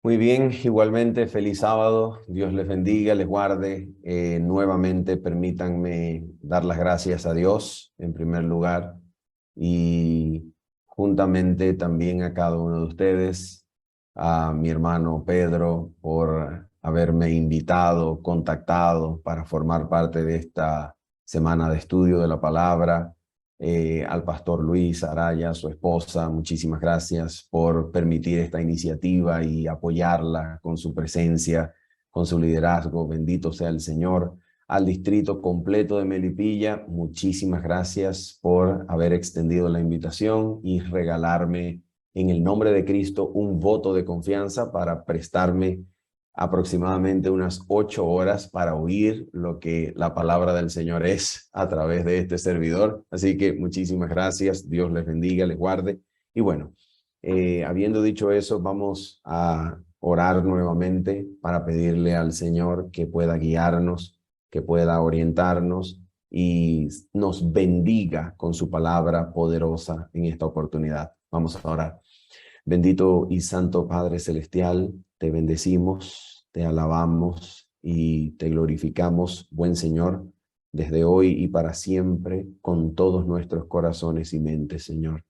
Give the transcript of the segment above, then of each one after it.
Muy bien, igualmente feliz sábado, Dios les bendiga, les guarde. Nuevamente permítanme dar las gracias a Dios en primer lugar y juntamente también a cada uno de ustedes, a mi hermano Pedro por haberme invitado, contactado para formar parte de esta semana de estudio de la palabra. Al pastor Luis Araya, su esposa, muchísimas gracias por permitir esta iniciativa y apoyarla con su presencia, con su liderazgo. Bendito sea el Señor. Al distrito completo de Melipilla, muchísimas gracias por haber extendido la invitación y regalarme en el nombre de Cristo un voto de confianza para prestarme aproximadamente unas 8 horas para oír lo que la palabra del Señor es a través de este servidor. Así que muchísimas gracias, Dios les bendiga, les guarde. Y bueno, habiendo dicho eso, vamos a orar nuevamente para pedirle al Señor que pueda guiarnos, que pueda orientarnos y nos bendiga con su palabra poderosa en esta oportunidad. Vamos a orar. Bendito y santo Padre Celestial, te bendecimos, te alabamos y te glorificamos, buen Señor, desde hoy y para siempre, con todos nuestros corazones y mentes, Señor.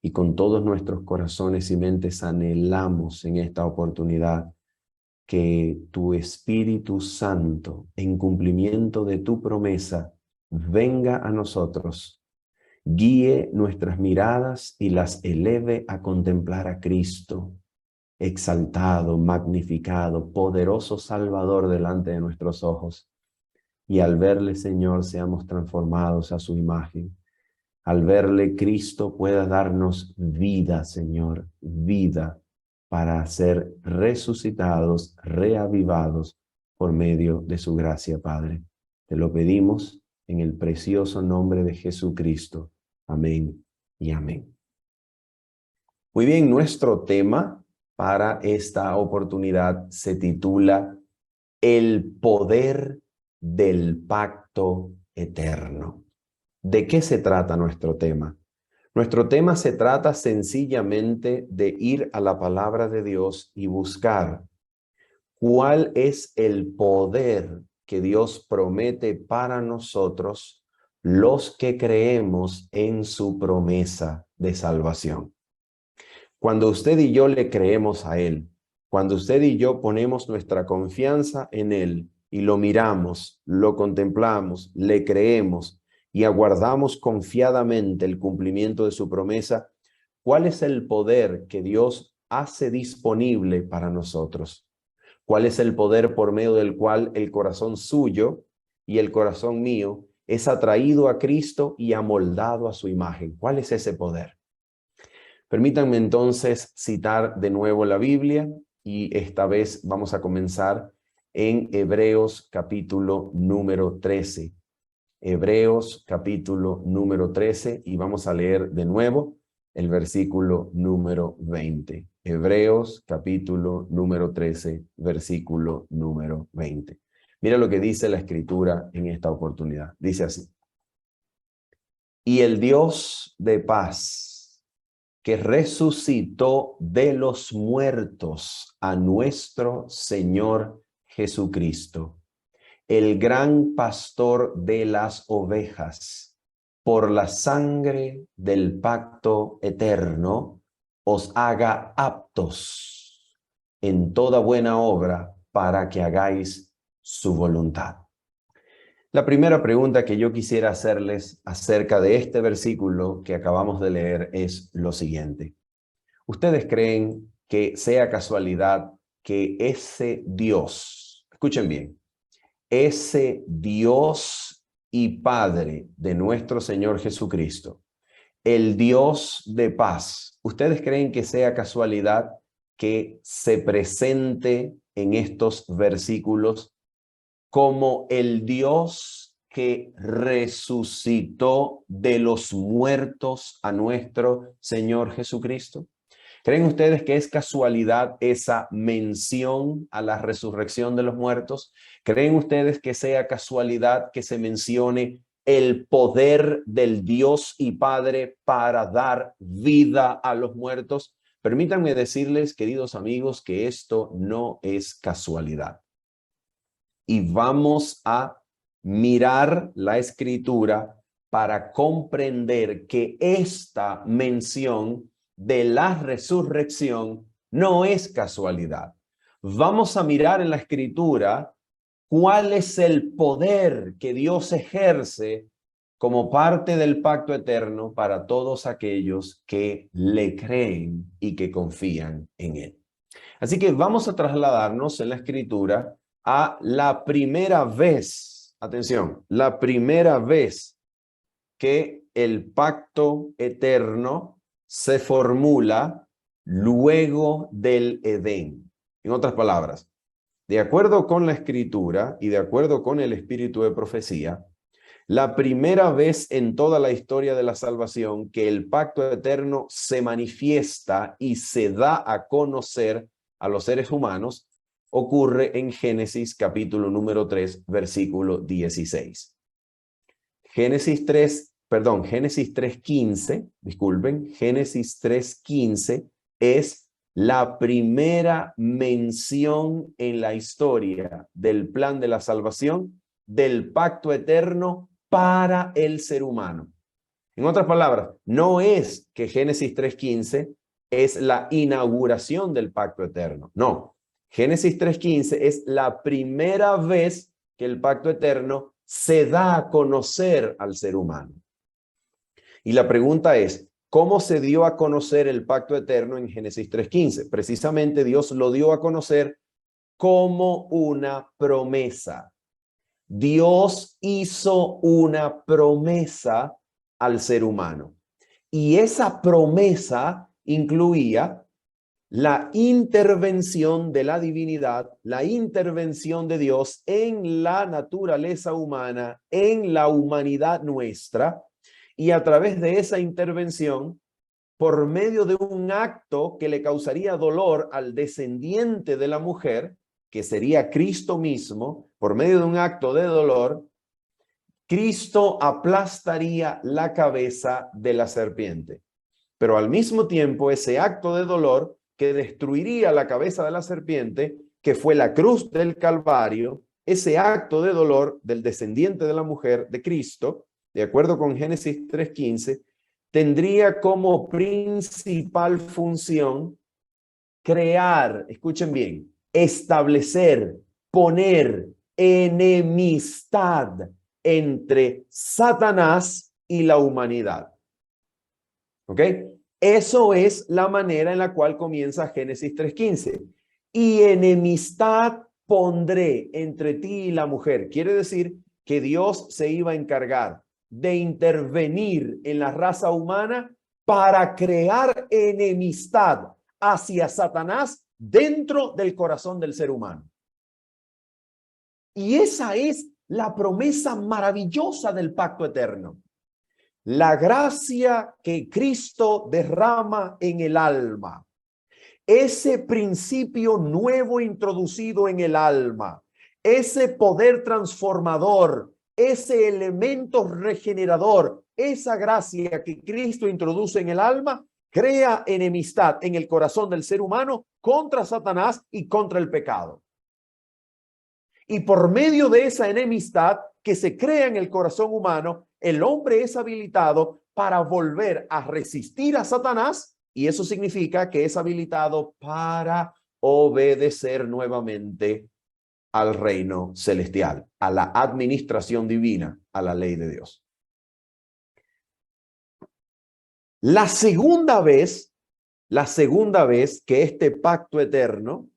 Y con todos nuestros corazones y mentes anhelamos en esta oportunidad que tu Espíritu Santo, en cumplimiento de tu promesa, venga a nosotros, guíe nuestras miradas y las eleve a contemplar a Cristo, exaltado, magnificado, poderoso Salvador delante de nuestros ojos. Y al verle, Señor, seamos transformados a su imagen. Al verle, Cristo pueda darnos vida, Señor, vida para ser resucitados, reavivados por medio de su gracia, Padre. Te lo pedimos en el precioso nombre de Jesucristo. Amén y amén. Muy bien, nuestro tema para esta oportunidad se titula El poder del pacto eterno. ¿De qué se trata nuestro tema? Nuestro tema se trata sencillamente de ir a la palabra de Dios y buscar cuál es el poder que Dios promete para nosotros, los que creemos en su promesa de salvación. Cuando usted y yo le creemos a Él, cuando usted y yo ponemos nuestra confianza en Él y lo miramos, lo contemplamos, le creemos y aguardamos confiadamente el cumplimiento de su promesa, ¿cuál es el poder que Dios hace disponible para nosotros? ¿Cuál es el poder por medio del cual el corazón suyo y el corazón mío es atraído a Cristo y amoldado a su imagen? ¿Cuál es ese poder? Permítanme entonces citar de nuevo la Biblia y esta vez vamos a comenzar en Hebreos capítulo número 13. Hebreos capítulo número 13 y vamos a leer de nuevo el versículo número 20. Hebreos capítulo número 13, versículo número 20. Mira lo que dice la Escritura en esta oportunidad. Dice así: y el Dios de paz, que resucitó de los muertos a nuestro Señor Jesucristo, el gran pastor de las ovejas, por la sangre del pacto eterno, os haga aptos en toda buena obra para que hagáis su voluntad. La primera pregunta que yo quisiera hacerles acerca de este versículo que acabamos de leer es lo siguiente. ¿Ustedes creen que sea casualidad que ese Dios, escuchen bien, ese Dios y Padre de nuestro Señor Jesucristo, el Dios de paz, ¿ustedes creen que sea casualidad que se presente en estos versículos como el Dios que resucitó de los muertos a nuestro Señor Jesucristo? ¿Creen ustedes que es casualidad esa mención a la resurrección de los muertos? ¿Creen ustedes que sea casualidad que se mencione el poder del Dios y Padre para dar vida a los muertos? Permítanme decirles, queridos amigos, que esto no es casualidad. Y vamos a mirar la Escritura para comprender que esta mención de la resurrección no es casualidad. Vamos a mirar en la Escritura cuál es el poder que Dios ejerce como parte del pacto eterno para todos aquellos que le creen y que confían en él. Así que vamos a trasladarnos en la Escritura a la primera vez, atención, la primera vez que el pacto eterno se formula luego del Edén. En otras palabras, de acuerdo con la Escritura y de acuerdo con el espíritu de profecía, la primera vez en toda la historia de la salvación que el pacto eterno se manifiesta y se da a conocer a los seres humanos ocurre en Génesis capítulo número 3, versículo 16. Génesis 3:15, disculpen, Génesis 3:15 es la primera mención en la historia del plan de la salvación, del pacto eterno para el ser humano. En otras palabras, no es que Génesis 3:15 es la inauguración del pacto eterno. No, Génesis 3:15 es la primera vez que el pacto eterno se da a conocer al ser humano. Y la pregunta es, ¿cómo se dio a conocer el pacto eterno en Génesis 3:15? Precisamente Dios lo dio a conocer como una promesa. Dios hizo una promesa al ser humano. Y esa promesa incluía la intervención de la divinidad, la intervención de Dios en la naturaleza humana, en la humanidad nuestra, y a través de esa intervención, por medio de un acto que le causaría dolor al descendiente de la mujer, que sería Cristo mismo, por medio de un acto de dolor, Cristo aplastaría la cabeza de la serpiente. Pero al mismo tiempo, ese acto de dolor que destruiría la cabeza de la serpiente, que fue la cruz del Calvario, ese acto de dolor del descendiente de la mujer de Cristo, de acuerdo con Génesis 3:15, tendría como principal función crear, escuchen bien, establecer, poner enemistad entre Satanás y la humanidad. ¿Ok? Eso es la manera en la cual comienza Génesis 3:15. Y enemistad pondré entre ti y la mujer. Quiere decir que Dios se iba a encargar de intervenir en la raza humana para crear enemistad hacia Satanás dentro del corazón del ser humano. Y esa es la promesa maravillosa del pacto eterno. La gracia que Cristo derrama en el alma, ese principio nuevo introducido en el alma, ese poder transformador, ese elemento regenerador, esa gracia que Cristo introduce en el alma, crea enemistad en el corazón del ser humano contra Satanás y contra el pecado. Y por medio de esa enemistad que se crea en el corazón humano, el hombre es habilitado para volver a resistir a Satanás, y eso significa que es habilitado para obedecer nuevamente al reino celestial, a la administración divina, a la ley de Dios. La segunda vez que este pacto eterno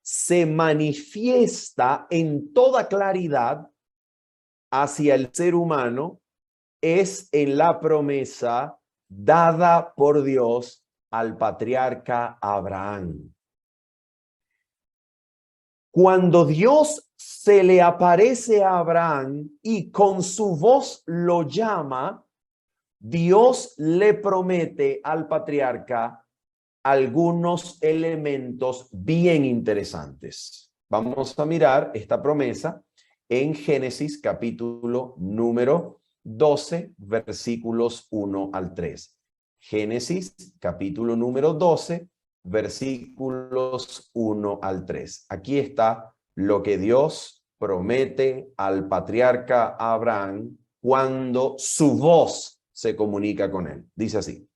se manifiesta en toda claridad hacia el ser humano es en la promesa dada por Dios al patriarca Abraham. Cuando Dios se le aparece a Abraham y con su voz lo llama, Dios le promete al patriarca algunos elementos bien interesantes. Vamos a mirar esta promesa en Génesis capítulo número 12, versículos 1 al 3. Génesis capítulo número 12, versículos 1 al 3. Aquí está lo que Dios promete al patriarca Abraham cuando su voz se comunica con él. Dice así: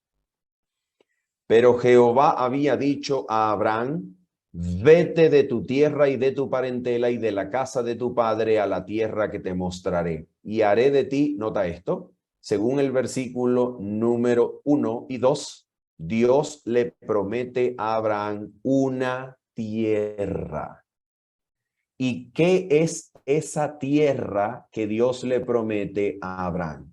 pero Jehová había dicho a Abraham: vete de tu tierra y de tu parentela y de la casa de tu padre a la tierra que te mostraré. Y haré de ti, nota esto, según el versículo número 1 y 2, Dios le promete a Abraham una tierra. ¿Y qué es esa tierra que Dios le promete a Abraham?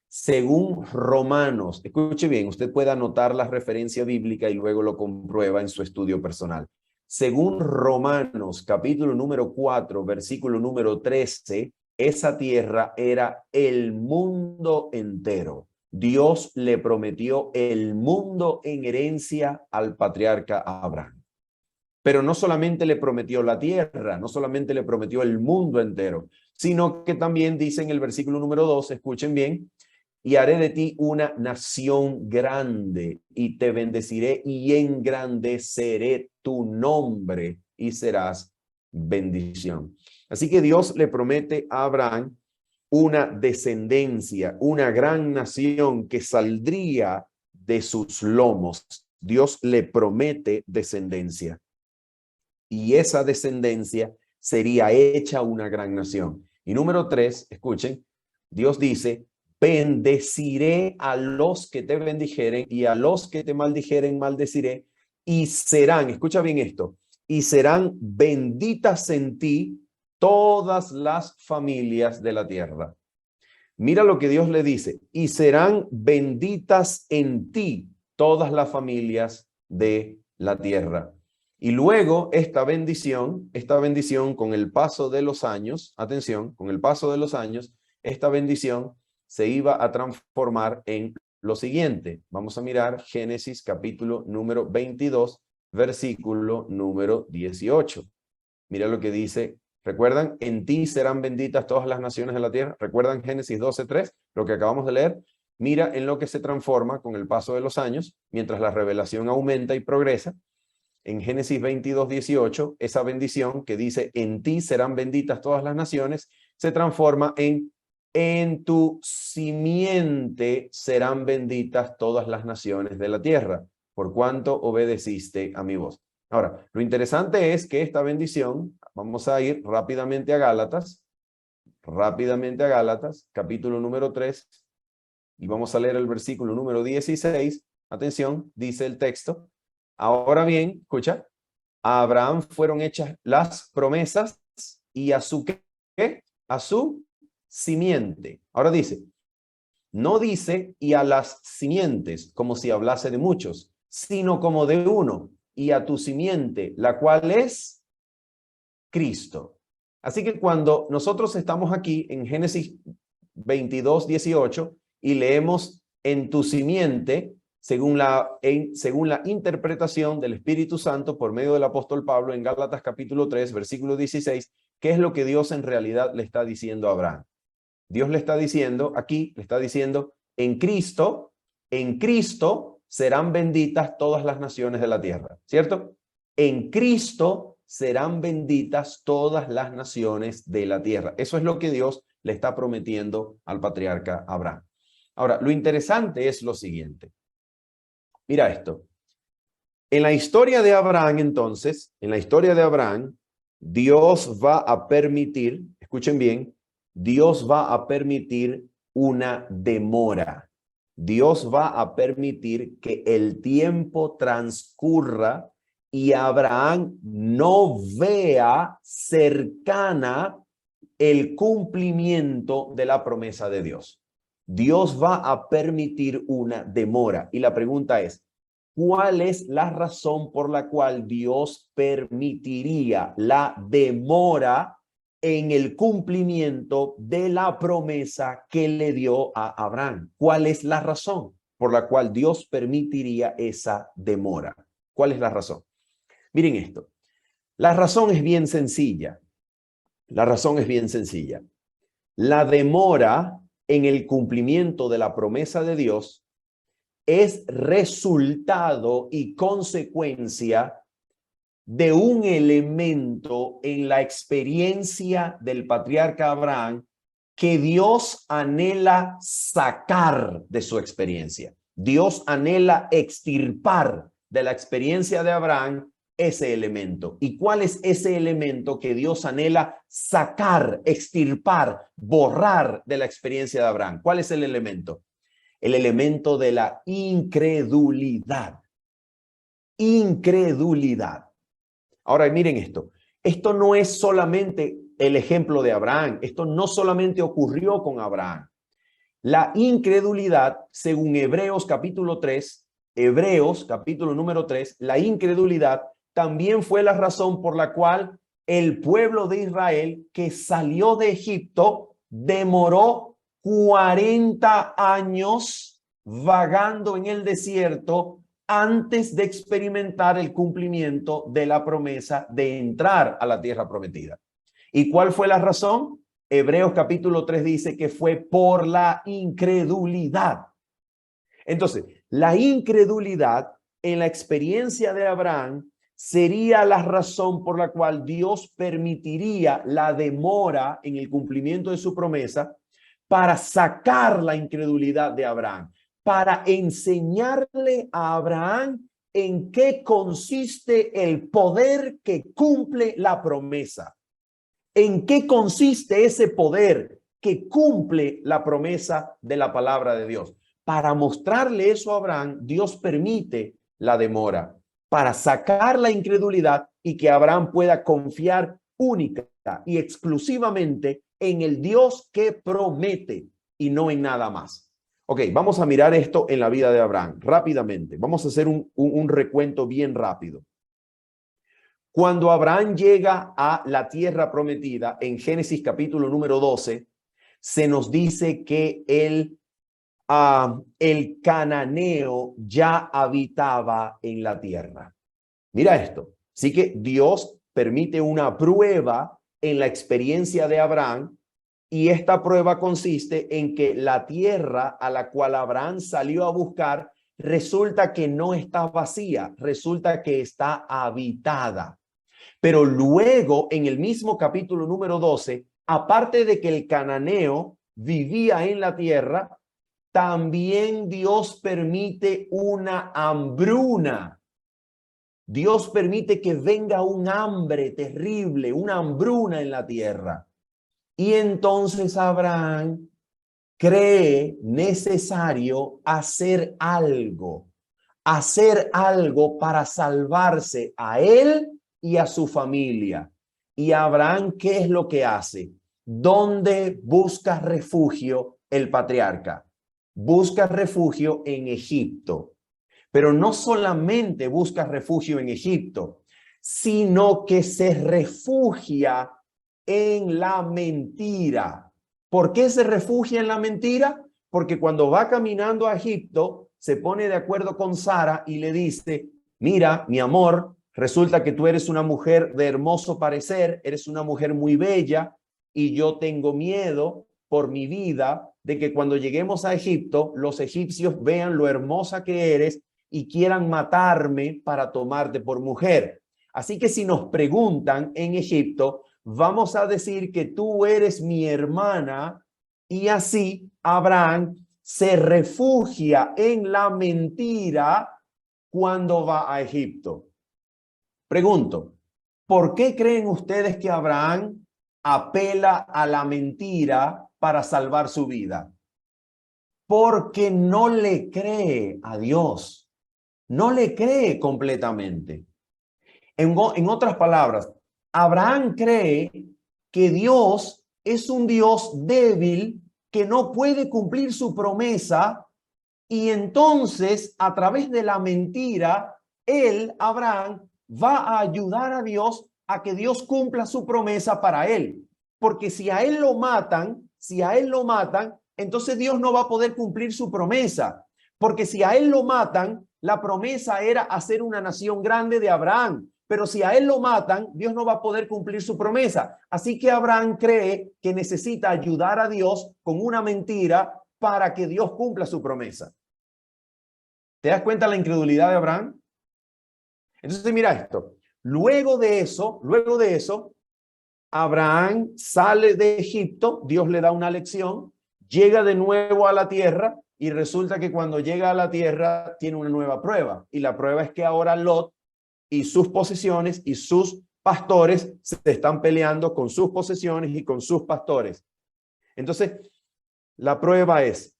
Según Romanos, escuche bien, usted puede anotar la referencia bíblica y luego lo comprueba en su estudio personal. Según Romanos, capítulo número 4, versículo número 13, esa tierra era el mundo entero. Dios le prometió el mundo en herencia al patriarca Abraham. Pero no solamente le prometió la tierra, no solamente le prometió el mundo entero, sino que también dice en el versículo número 2, escuchen bien: y haré de ti una nación grande, y te bendeciré y engrandeceré tu nombre, y serás bendición. Así que Dios le promete a Abraham una descendencia, una gran nación que saldría de sus lomos. Dios le promete descendencia. Y esa descendencia sería hecha una gran nación. Y número 3, escuchen, Dios dice: bendeciré a los que te bendijeren y a los que te maldijeren maldeciré, y serán, escucha bien esto, y serán benditas en ti todas las familias de la tierra. Mira lo que Dios le dice: y serán benditas en ti todas las familias de la tierra. Y luego esta bendición con el paso de los años, atención, con el paso de los años, esta bendición se iba a transformar en lo siguiente. Vamos a mirar Génesis capítulo número 22, versículo número 18. Mira lo que dice. ¿Recuerdan? En ti serán benditas todas las naciones de la tierra. ¿Recuerdan Génesis 12:3? Lo que acabamos de leer. Mira en lo que se transforma con el paso de los años, mientras la revelación aumenta y progresa. En Génesis 22:18, esa bendición que dice: en ti serán benditas todas las naciones, se transforma en tu simiente serán benditas todas las naciones de la tierra, por cuanto obedeciste a mi voz. Ahora, lo interesante es que esta bendición, vamos a ir rápidamente a Gálatas, capítulo número 3, y vamos a leer el versículo número 16. Atención, dice el texto: ahora bien, escucha, a Abraham fueron hechas las promesas y a su ¿qué? A su simiente. Ahora dice, no dice y a las simientes, como si hablase de muchos, sino como de uno, y a tu simiente, la cual es Cristo. Así que cuando nosotros estamos aquí en Génesis 22:18 y leemos en tu simiente, según la interpretación del Espíritu Santo por medio del apóstol Pablo en Gálatas capítulo 3, versículo 16, ¿qué es lo que Dios en realidad le está diciendo a Abraham? Dios le está diciendo, aquí le está diciendo, en Cristo serán benditas todas las naciones de la tierra, ¿cierto? En Cristo serán benditas todas las naciones de la tierra. Eso es lo que Dios le está prometiendo al patriarca Abraham. Ahora, lo interesante es lo siguiente. Mira esto. En la historia de Abraham, entonces, Dios va a permitir, escuchen bien, Dios va a permitir una demora. Dios va a permitir que el tiempo transcurra y Abraham no vea cercana el cumplimiento de la promesa de Dios. Dios va a permitir una demora. Y la pregunta es, ¿cuál es la razón por la cual Dios permitiría la demora en el cumplimiento de la promesa que le dio a Abraham? ¿Cuál es la razón por la cual Dios permitiría esa demora? ¿Cuál es la razón? Miren esto. La razón es bien sencilla. La demora en el cumplimiento de la promesa de Dios es resultado y consecuencia de un elemento en la experiencia del patriarca Abraham que Dios anhela sacar de su experiencia. Dios anhela extirpar de la experiencia de Abraham ese elemento. ¿Y cuál es ese elemento que Dios anhela sacar, extirpar, borrar de la experiencia de Abraham? ¿Cuál es el elemento? El elemento de la incredulidad. Incredulidad. Ahora miren esto. Esto no es solamente el ejemplo de Abraham. Esto no solamente ocurrió con Abraham. La incredulidad, según Hebreos capítulo 3, Hebreos capítulo número 3, la incredulidad también fue la razón por la cual el pueblo de Israel que salió de Egipto demoró 40 años vagando en el desierto antes de experimentar el cumplimiento de la promesa de entrar a la tierra prometida. ¿Y cuál fue la razón? Hebreos capítulo 3 dice que fue por la incredulidad. Entonces, la incredulidad en la experiencia de Abraham sería la razón por la cual Dios permitiría la demora en el cumplimiento de su promesa para sacar la incredulidad de Abraham, para enseñarle a Abraham en qué consiste el poder que cumple la promesa. ¿En qué consiste ese poder que cumple la promesa de la palabra de Dios? Para mostrarle eso a Abraham, Dios permite la demora para sacar la incredulidad y que Abraham pueda confiar única y exclusivamente en el Dios que promete y no en nada más. Ok, vamos a mirar esto en la vida de Abraham rápidamente. Vamos a hacer un recuento bien rápido. Cuando Abraham llega a la tierra prometida, en Génesis capítulo número 12, se nos dice que el cananeo ya habitaba en la tierra. Mira esto. Así que Dios permite una prueba en la experiencia de Abraham y esta prueba consiste en que la tierra a la cual Abraham salió a buscar resulta que no está vacía, resulta que está habitada. Pero luego, en el mismo capítulo número 12, aparte de que el cananeo vivía en la tierra, también Dios permite una hambruna. Dios permite que venga un hambre terrible, una hambruna en la tierra. Y entonces Abraham cree necesario hacer algo para salvarse a él y a su familia. Y Abraham, ¿qué es lo que hace? ¿Dónde busca refugio el patriarca? Busca refugio en Egipto. Pero no solamente busca refugio en Egipto, sino que se refugia en la mentira. ¿Por qué se refugia en la mentira? Porque cuando va caminando a Egipto, se pone de acuerdo con Sara y le dice, mira, mi amor, resulta que tú eres una mujer de hermoso parecer, eres una mujer muy bella y yo tengo miedo por mi vida de que cuando lleguemos a Egipto, los egipcios vean lo hermosa que eres y quieran matarme para tomarte por mujer. Así que si nos preguntan en Egipto, vamos a decir que tú eres mi hermana y así Abraham se refugia en la mentira cuando va a Egipto. Pregunto, ¿por qué creen ustedes que Abraham apela a la mentira para salvar su vida? Porque no le cree a Dios, no le cree completamente. En otras palabras, Abraham cree que Dios es un Dios débil que no puede cumplir su promesa y entonces a través de la mentira, él, Abraham, va a ayudar a Dios a que Dios cumpla su promesa para él. Porque si a él lo matan, entonces Dios no va a poder cumplir su promesa. Porque si a él lo matan, la promesa era hacer una nación grande de Abraham. Pero si a él lo matan, Dios no va a poder cumplir su promesa. Así que Abraham cree que necesita ayudar a Dios con una mentira para que Dios cumpla su promesa. ¿Te das cuenta la incredulidad de Abraham? Entonces mira esto. Luego de eso, Abraham sale de Egipto, Dios le da una lección, llega de nuevo a la tierra y resulta que cuando llega a la tierra tiene una nueva prueba. Y la prueba es que ahora Lot y sus posesiones y sus pastores se están peleando con sus posesiones y con sus pastores. Entonces, la prueba es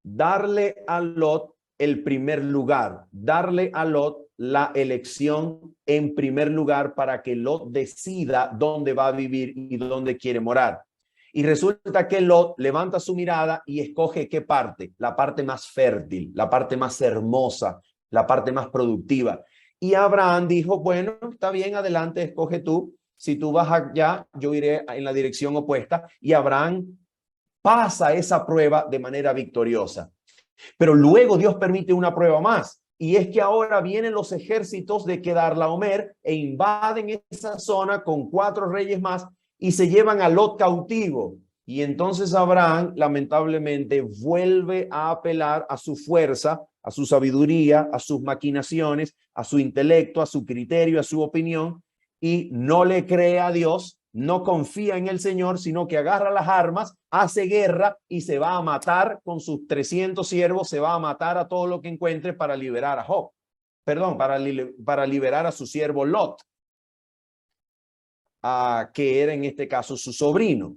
darle a Lot el primer lugar, darle a Lot la elección en primer lugar para que Lot decida dónde va a vivir y dónde quiere morar. Y resulta que Lot levanta su mirada y escoge qué parte, la parte más fértil, la parte más hermosa, la parte más productiva. Y Abraham dijo, bueno, está bien, adelante, escoge tú. Si tú vas allá, yo iré en la dirección opuesta. Y Abraham pasa esa prueba de manera victoriosa. Pero luego Dios permite una prueba más. Y es que ahora vienen los ejércitos de Kedorlaomer e invaden esa zona con 4 reyes más y se llevan a Lot cautivo. Y entonces Abraham, lamentablemente, vuelve a apelar a su fuerza, a su sabiduría, a sus maquinaciones, a su intelecto, a su criterio, a su opinión, y no le cree a Dios, no confía en el Señor, sino que agarra las armas, hace guerra y se va a matar con sus 300 siervos, se va a matar a todo lo que encuentre para liberar a Job. Perdón, para liberar a su siervo Lot, que era en este caso su sobrino.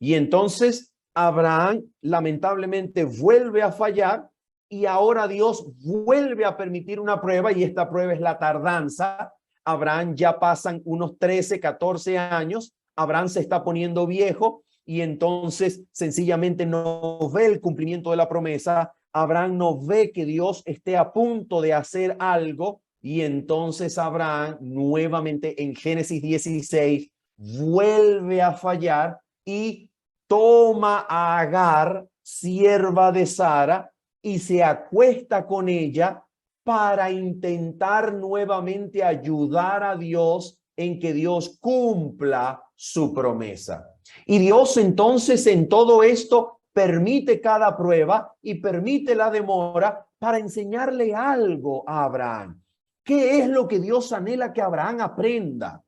Y entonces Abraham lamentablemente vuelve a fallar y ahora Dios vuelve a permitir una prueba y esta prueba es la tardanza. Abraham ya pasan unos 13, 14 años, Abraham se está poniendo viejo y entonces sencillamente no ve el cumplimiento de la promesa. Abraham no ve que Dios esté a punto de hacer algo y entonces Abraham nuevamente en Génesis 16 vuelve a fallar y toma a Agar, sierva de Sara, y se acuesta con ella para intentar nuevamente ayudar a Dios en que Dios cumpla su promesa. Y Dios entonces en todo esto permite cada prueba y permite la demora para enseñarle algo a Abraham. ¿Qué es lo que Dios anhela que Abraham aprenda?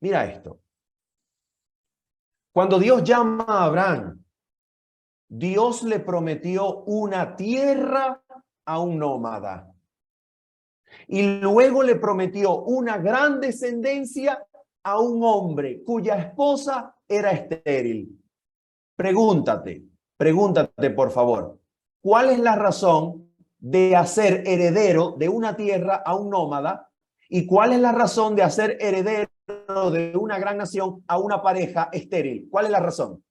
Mira esto. Cuando Dios llama a Abraham, Dios le prometió una tierra a un nómada. Y luego le prometió una gran descendencia a un hombre cuya esposa era estéril. Pregúntate por favor, ¿cuál es la razón de hacer heredero de una tierra a un nómada? ¿Y cuál es la razón de hacer heredero de una gran nación a una pareja estéril? ¿Cuál es la razón?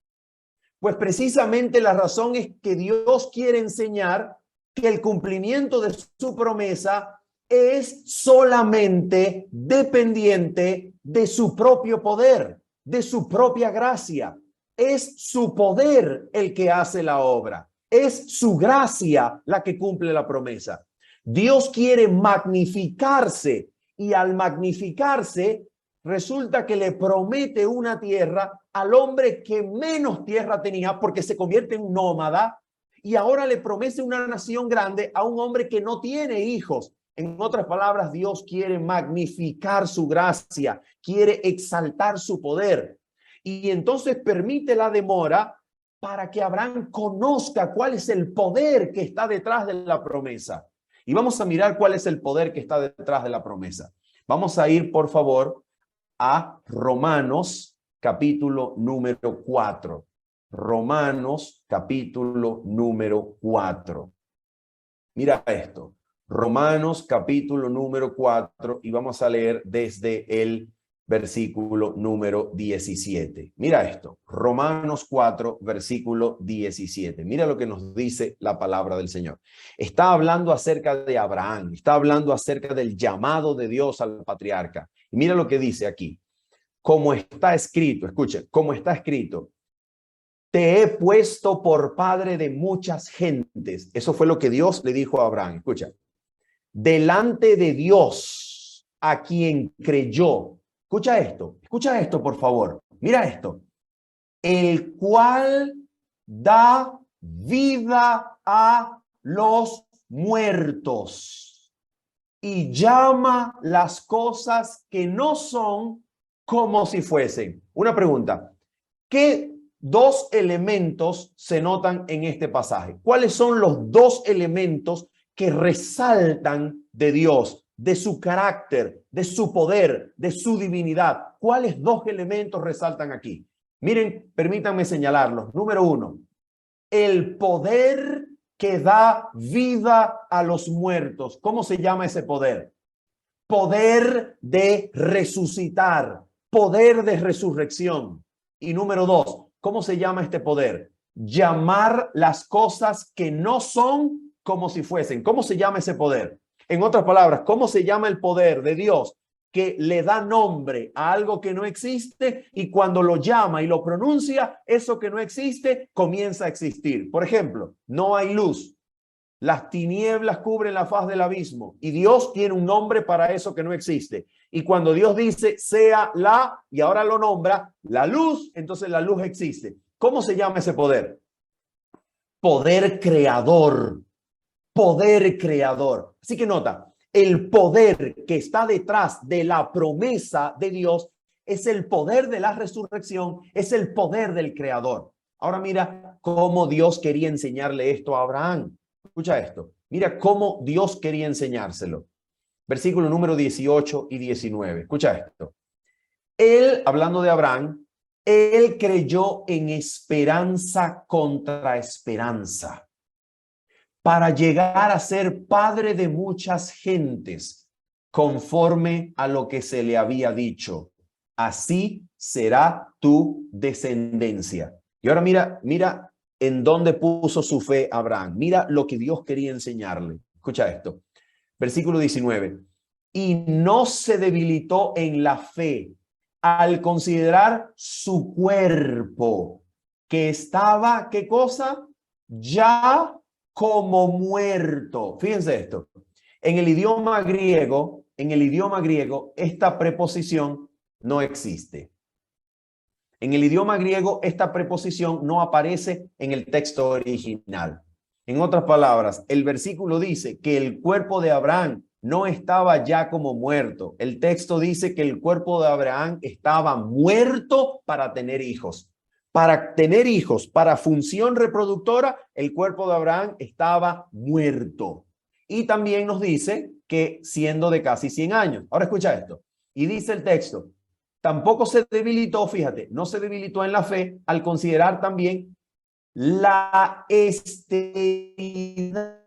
Pues precisamente la razón es que Dios quiere enseñar que el cumplimiento de su promesa es solamente dependiente de su propio poder, de su propia gracia. Es su poder el que hace la obra. Es su gracia la que cumple la promesa. Dios quiere magnificarse y al magnificarse resulta que le promete una tierra al hombre que menos tierra tenía porque se convierte en un nómada y ahora le promete una nación grande a un hombre que no tiene hijos. En otras palabras, Dios quiere magnificar su gracia, quiere exaltar su poder. Y entonces permite la demora para que Abraham conozca cuál es el poder que está detrás de la promesa. Y vamos a mirar cuál es el poder que está detrás de la promesa. Vamos a ir, por favor, a Romanos capítulo número 4. Romanos capítulo número 4. Mira esto. Romanos capítulo número 4 y vamos a leer desde el versículo número 17. Mira esto. Romanos 4, versículo 17. Mira lo que nos dice la palabra del Señor. Está hablando acerca de Abraham. Está hablando acerca del llamado de Dios al patriarca. Y mira lo que dice aquí. Como está escrito, escuche, como está escrito, te he puesto por padre de muchas gentes. Eso fue lo que Dios le dijo a Abraham. Escucha, delante de Dios a quien creyó. Escucha esto, por favor. Mira esto. El cual da vida a los muertos y llama las cosas que no son como si fuesen. Una pregunta. ¿Qué dos elementos se notan en este pasaje? ¿Cuáles son los dos elementos que resaltan de Dios, de su carácter, de su poder, de su divinidad? ¿Cuáles dos elementos resaltan aquí? Miren, permítanme señalarlos. Número uno, el poder que da vida a los muertos. ¿Cómo se llama ese poder? Poder de resucitar, poder de resurrección. Y número dos, ¿cómo se llama este poder? Llamar las cosas que no son como si fuesen. ¿Cómo se llama ese poder? En otras palabras, ¿cómo se llama el poder de Dios que le da nombre a algo que no existe y cuando lo llama y lo pronuncia, eso que no existe comienza a existir? Por ejemplo, no hay luz. Las tinieblas cubren la faz del abismo y Dios tiene un nombre para eso que no existe. Y cuando Dios dice sea la, y ahora lo nombra, la luz, entonces la luz existe. ¿Cómo se llama ese poder? Poder creador. Poder creador. Así que nota, el poder que está detrás de la promesa de Dios es el poder de la resurrección, es el poder del creador. Ahora mira cómo Dios quería enseñarle esto a Abraham. Escucha esto. Mira cómo Dios quería enseñárselo. Versículo número 18 y 19. Escucha esto. Él, hablando de Abraham, él creyó en esperanza contra esperanza para llegar a ser padre de muchas gentes, conforme a lo que se le había dicho. Así será tu descendencia. Y ahora mira en dónde puso su fe Abraham. Mira lo que Dios quería enseñarle. Escucha esto. Versículo 19. Y no se debilitó en la fe al considerar su cuerpo, que estaba, ¿qué cosa? Ya como muerto. Fíjense esto. En el idioma griego, esta preposición no existe. En el idioma griego, esta preposición no aparece en el texto original. En otras palabras, el versículo dice que el cuerpo de Abraham no estaba ya como muerto. El texto dice que el cuerpo de Abraham estaba muerto para tener hijos. Para tener hijos, para función reproductora, el cuerpo de Abraham estaba muerto. Y también nos dice que siendo de casi 100 años. Ahora escucha esto. Y dice el texto, tampoco se debilitó, fíjate, no se debilitó en la fe al considerar también la esterilidad.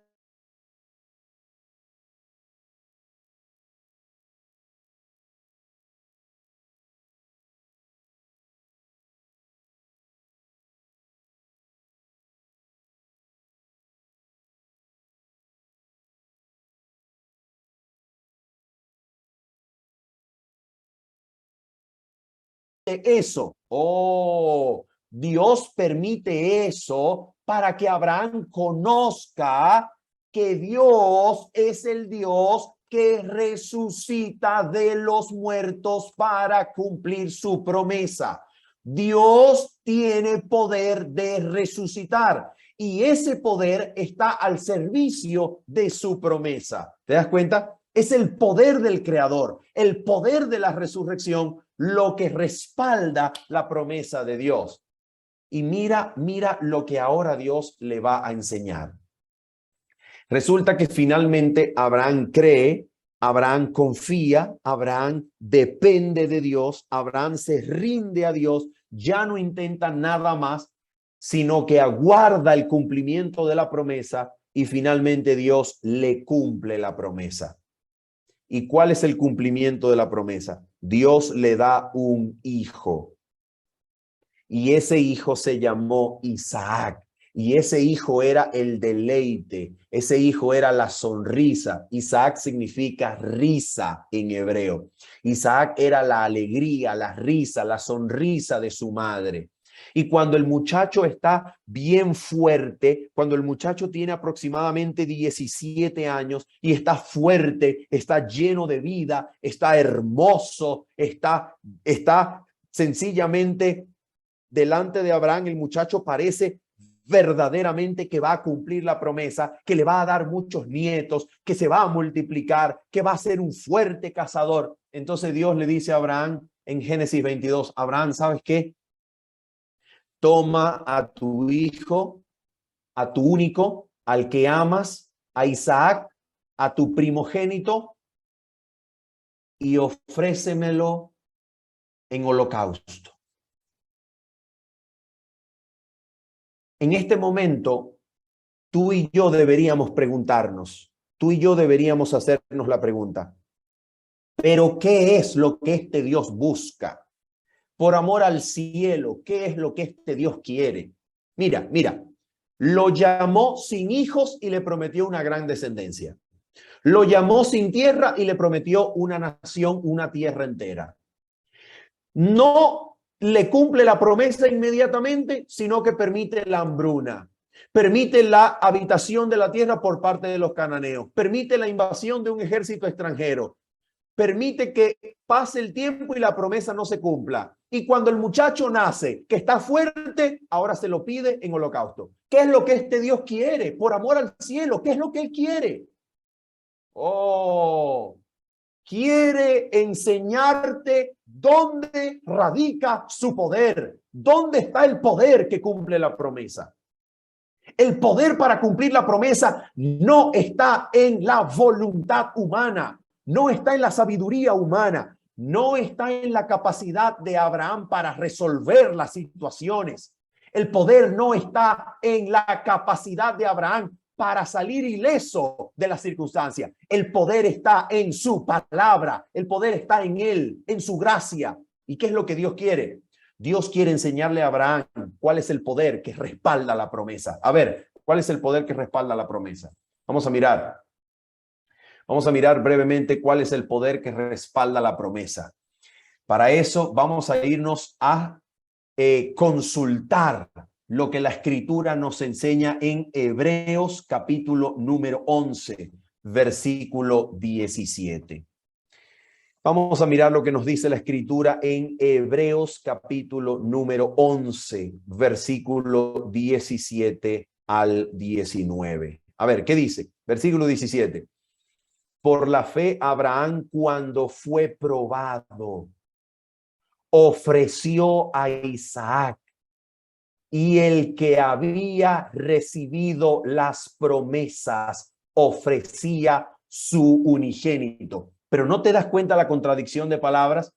Eso. Oh, Dios permite eso para que Abraham conozca que Dios es el Dios que resucita de los muertos para cumplir su promesa. Dios tiene poder de resucitar y ese poder está al servicio de su promesa. ¿Te das cuenta? Es el poder del creador, el poder de la resurrección, lo que respalda la promesa de Dios. Y mira lo que ahora Dios le va a enseñar. Resulta que finalmente Abraham cree, Abraham confía, Abraham depende de Dios, Abraham se rinde a Dios, ya no intenta nada más, sino que aguarda el cumplimiento de la promesa y finalmente Dios le cumple la promesa. ¿Y cuál es el cumplimiento de la promesa? Dios le da un hijo. Y ese hijo se llamó Isaac. Y ese hijo era el deleite. Ese hijo era la sonrisa. Isaac significa risa en hebreo. Isaac era la alegría, la risa, la sonrisa de su madre. Y cuando el muchacho está bien fuerte, cuando el muchacho tiene aproximadamente 17 años y está fuerte, está lleno de vida, está hermoso, está sencillamente delante de Abraham, el muchacho parece verdaderamente que va a cumplir la promesa, que le va a dar muchos nietos, que se va a multiplicar, que va a ser un fuerte cazador. Entonces Dios le dice a Abraham en Génesis 22, Abraham, ¿sabes qué? Toma a tu hijo, a tu único, al que amas, a Isaac, a tu primogénito, y ofrécemelo en holocausto. En este momento, tú y yo deberíamos preguntarnos, tú y yo deberíamos hacernos la pregunta, ¿pero qué es lo que este Dios busca? Por amor al cielo, ¿qué es lo que este Dios quiere? Mira, lo llamó sin hijos y le prometió una gran descendencia. Lo llamó sin tierra y le prometió una nación, una tierra entera. No le cumple la promesa inmediatamente, sino que permite la hambruna. Permite la habitación de la tierra por parte de los cananeos. Permite la invasión de un ejército extranjero. Permite que pase el tiempo y la promesa no se cumpla. Y cuando el muchacho nace, que está fuerte, ahora se lo pide en holocausto. ¿Qué es lo que este Dios quiere? Por amor al cielo, ¿qué es lo que él quiere? Oh, quiere enseñarte dónde radica su poder. ¿Dónde está el poder que cumple la promesa? El poder para cumplir la promesa no está en la voluntad humana, no está en la sabiduría humana, no está en la capacidad de Abraham para resolver las situaciones. El poder no está en la capacidad de Abraham para salir ileso de las circunstancias. El poder está en su palabra, el poder está en él, en su gracia. ¿Y qué es lo que Dios quiere? Dios quiere enseñarle a Abraham cuál es el poder que respalda la promesa. A ver, ¿cuál es el poder que respalda la promesa? Vamos a mirar. Vamos a mirar brevemente cuál es el poder que respalda la promesa. Para eso vamos a irnos a consultar lo que la Escritura nos enseña en Hebreos capítulo número 11, versículo 17. Vamos a mirar lo que nos dice la Escritura en Hebreos capítulo número 11, versículo 17 al 19. A ver, ¿qué dice? Versículo 17. Por la fe, Abraham, cuando fue probado, ofreció a Isaac, y el que había recibido las promesas ofrecía su unigénito. Pero ¿no te das cuenta la contradicción de palabras?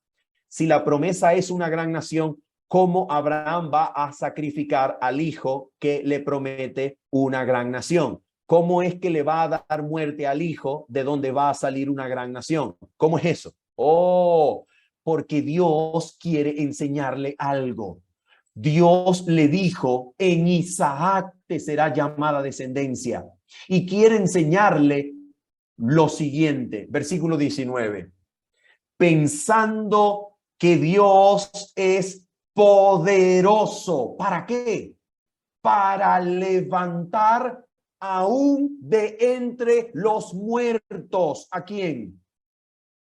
Si la promesa es una gran nación, ¿cómo Abraham va a sacrificar al hijo que le promete una gran nación? ¿Cómo es que le va a dar muerte al hijo de donde va a salir una gran nación? ¿Cómo es eso? Oh, porque Dios quiere enseñarle algo. Dios le dijo, en Isaac te será llamada descendencia. Y quiere enseñarle lo siguiente, versículo 19. Pensando que Dios es poderoso. ¿Para qué? Para levantar aún de entre los muertos. ¿A quién?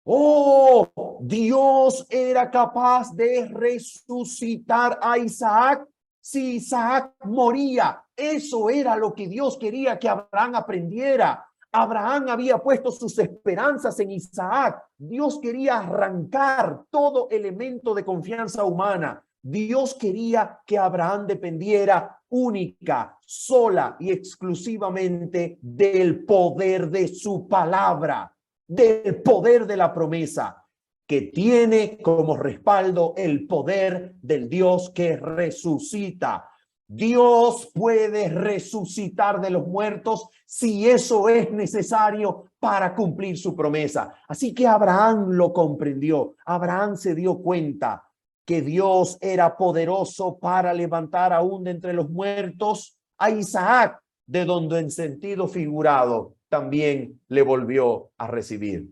Oh, Dios era capaz de resucitar a Isaac si Isaac moría. Eso era lo que Dios quería que Abraham aprendiera. Abraham había puesto sus esperanzas en Isaac. Dios quería arrancar todo elemento de confianza humana. Dios quería que Abraham dependiera única, sola y exclusivamente del poder de su palabra, del poder de la promesa, que tiene como respaldo el poder del Dios que resucita. Dios puede resucitar de los muertos si eso es necesario para cumplir su promesa. Así que Abraham lo comprendió. Abraham se dio cuenta que Dios era poderoso para levantar aún de entre los muertos a Isaac, de donde en sentido figurado también le volvió a recibir.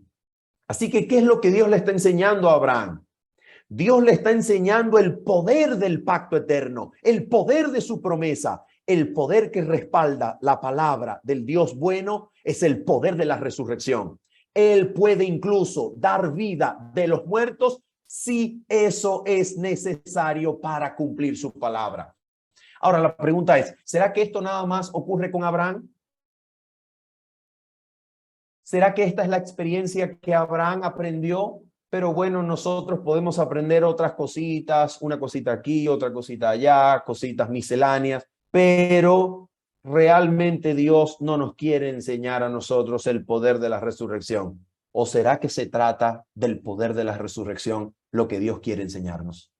Así que, ¿qué es lo que Dios le está enseñando a Abraham? Dios le está enseñando el poder del pacto eterno, el poder de su promesa, el poder que respalda la palabra del Dios bueno es el poder de la resurrección. Él puede incluso dar vida de los muertos si eso es necesario para cumplir su palabra. Ahora la pregunta es, ¿será que esto nada más ocurre con Abraham? ¿Será que esta es la experiencia que Abraham aprendió? Pero bueno, nosotros podemos aprender otras cositas, una cosita aquí, otra cosita allá, cositas misceláneas, pero realmente Dios no nos quiere enseñar a nosotros el poder de la resurrección. ¿O será que se trata del poder de la resurrección lo que Dios quiere enseñarnos?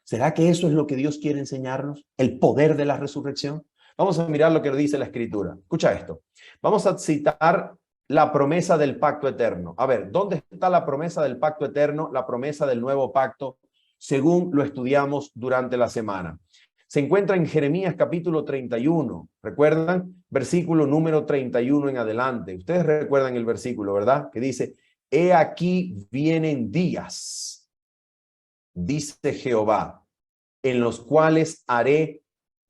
¿Será que eso es lo que Dios quiere enseñarnos? ¿El poder de la resurrección? Vamos a mirar lo que dice la Escritura. Escucha esto. Vamos a citar la promesa del pacto eterno. A ver, ¿dónde está la promesa del pacto eterno? La promesa del nuevo pacto, según lo estudiamos durante la semana. Se encuentra en Jeremías capítulo 31. ¿Recuerdan? Versículo número 31 en adelante. Ustedes recuerdan el versículo, ¿verdad? Que dice, he aquí vienen días, dice Jehová, en los cuales haré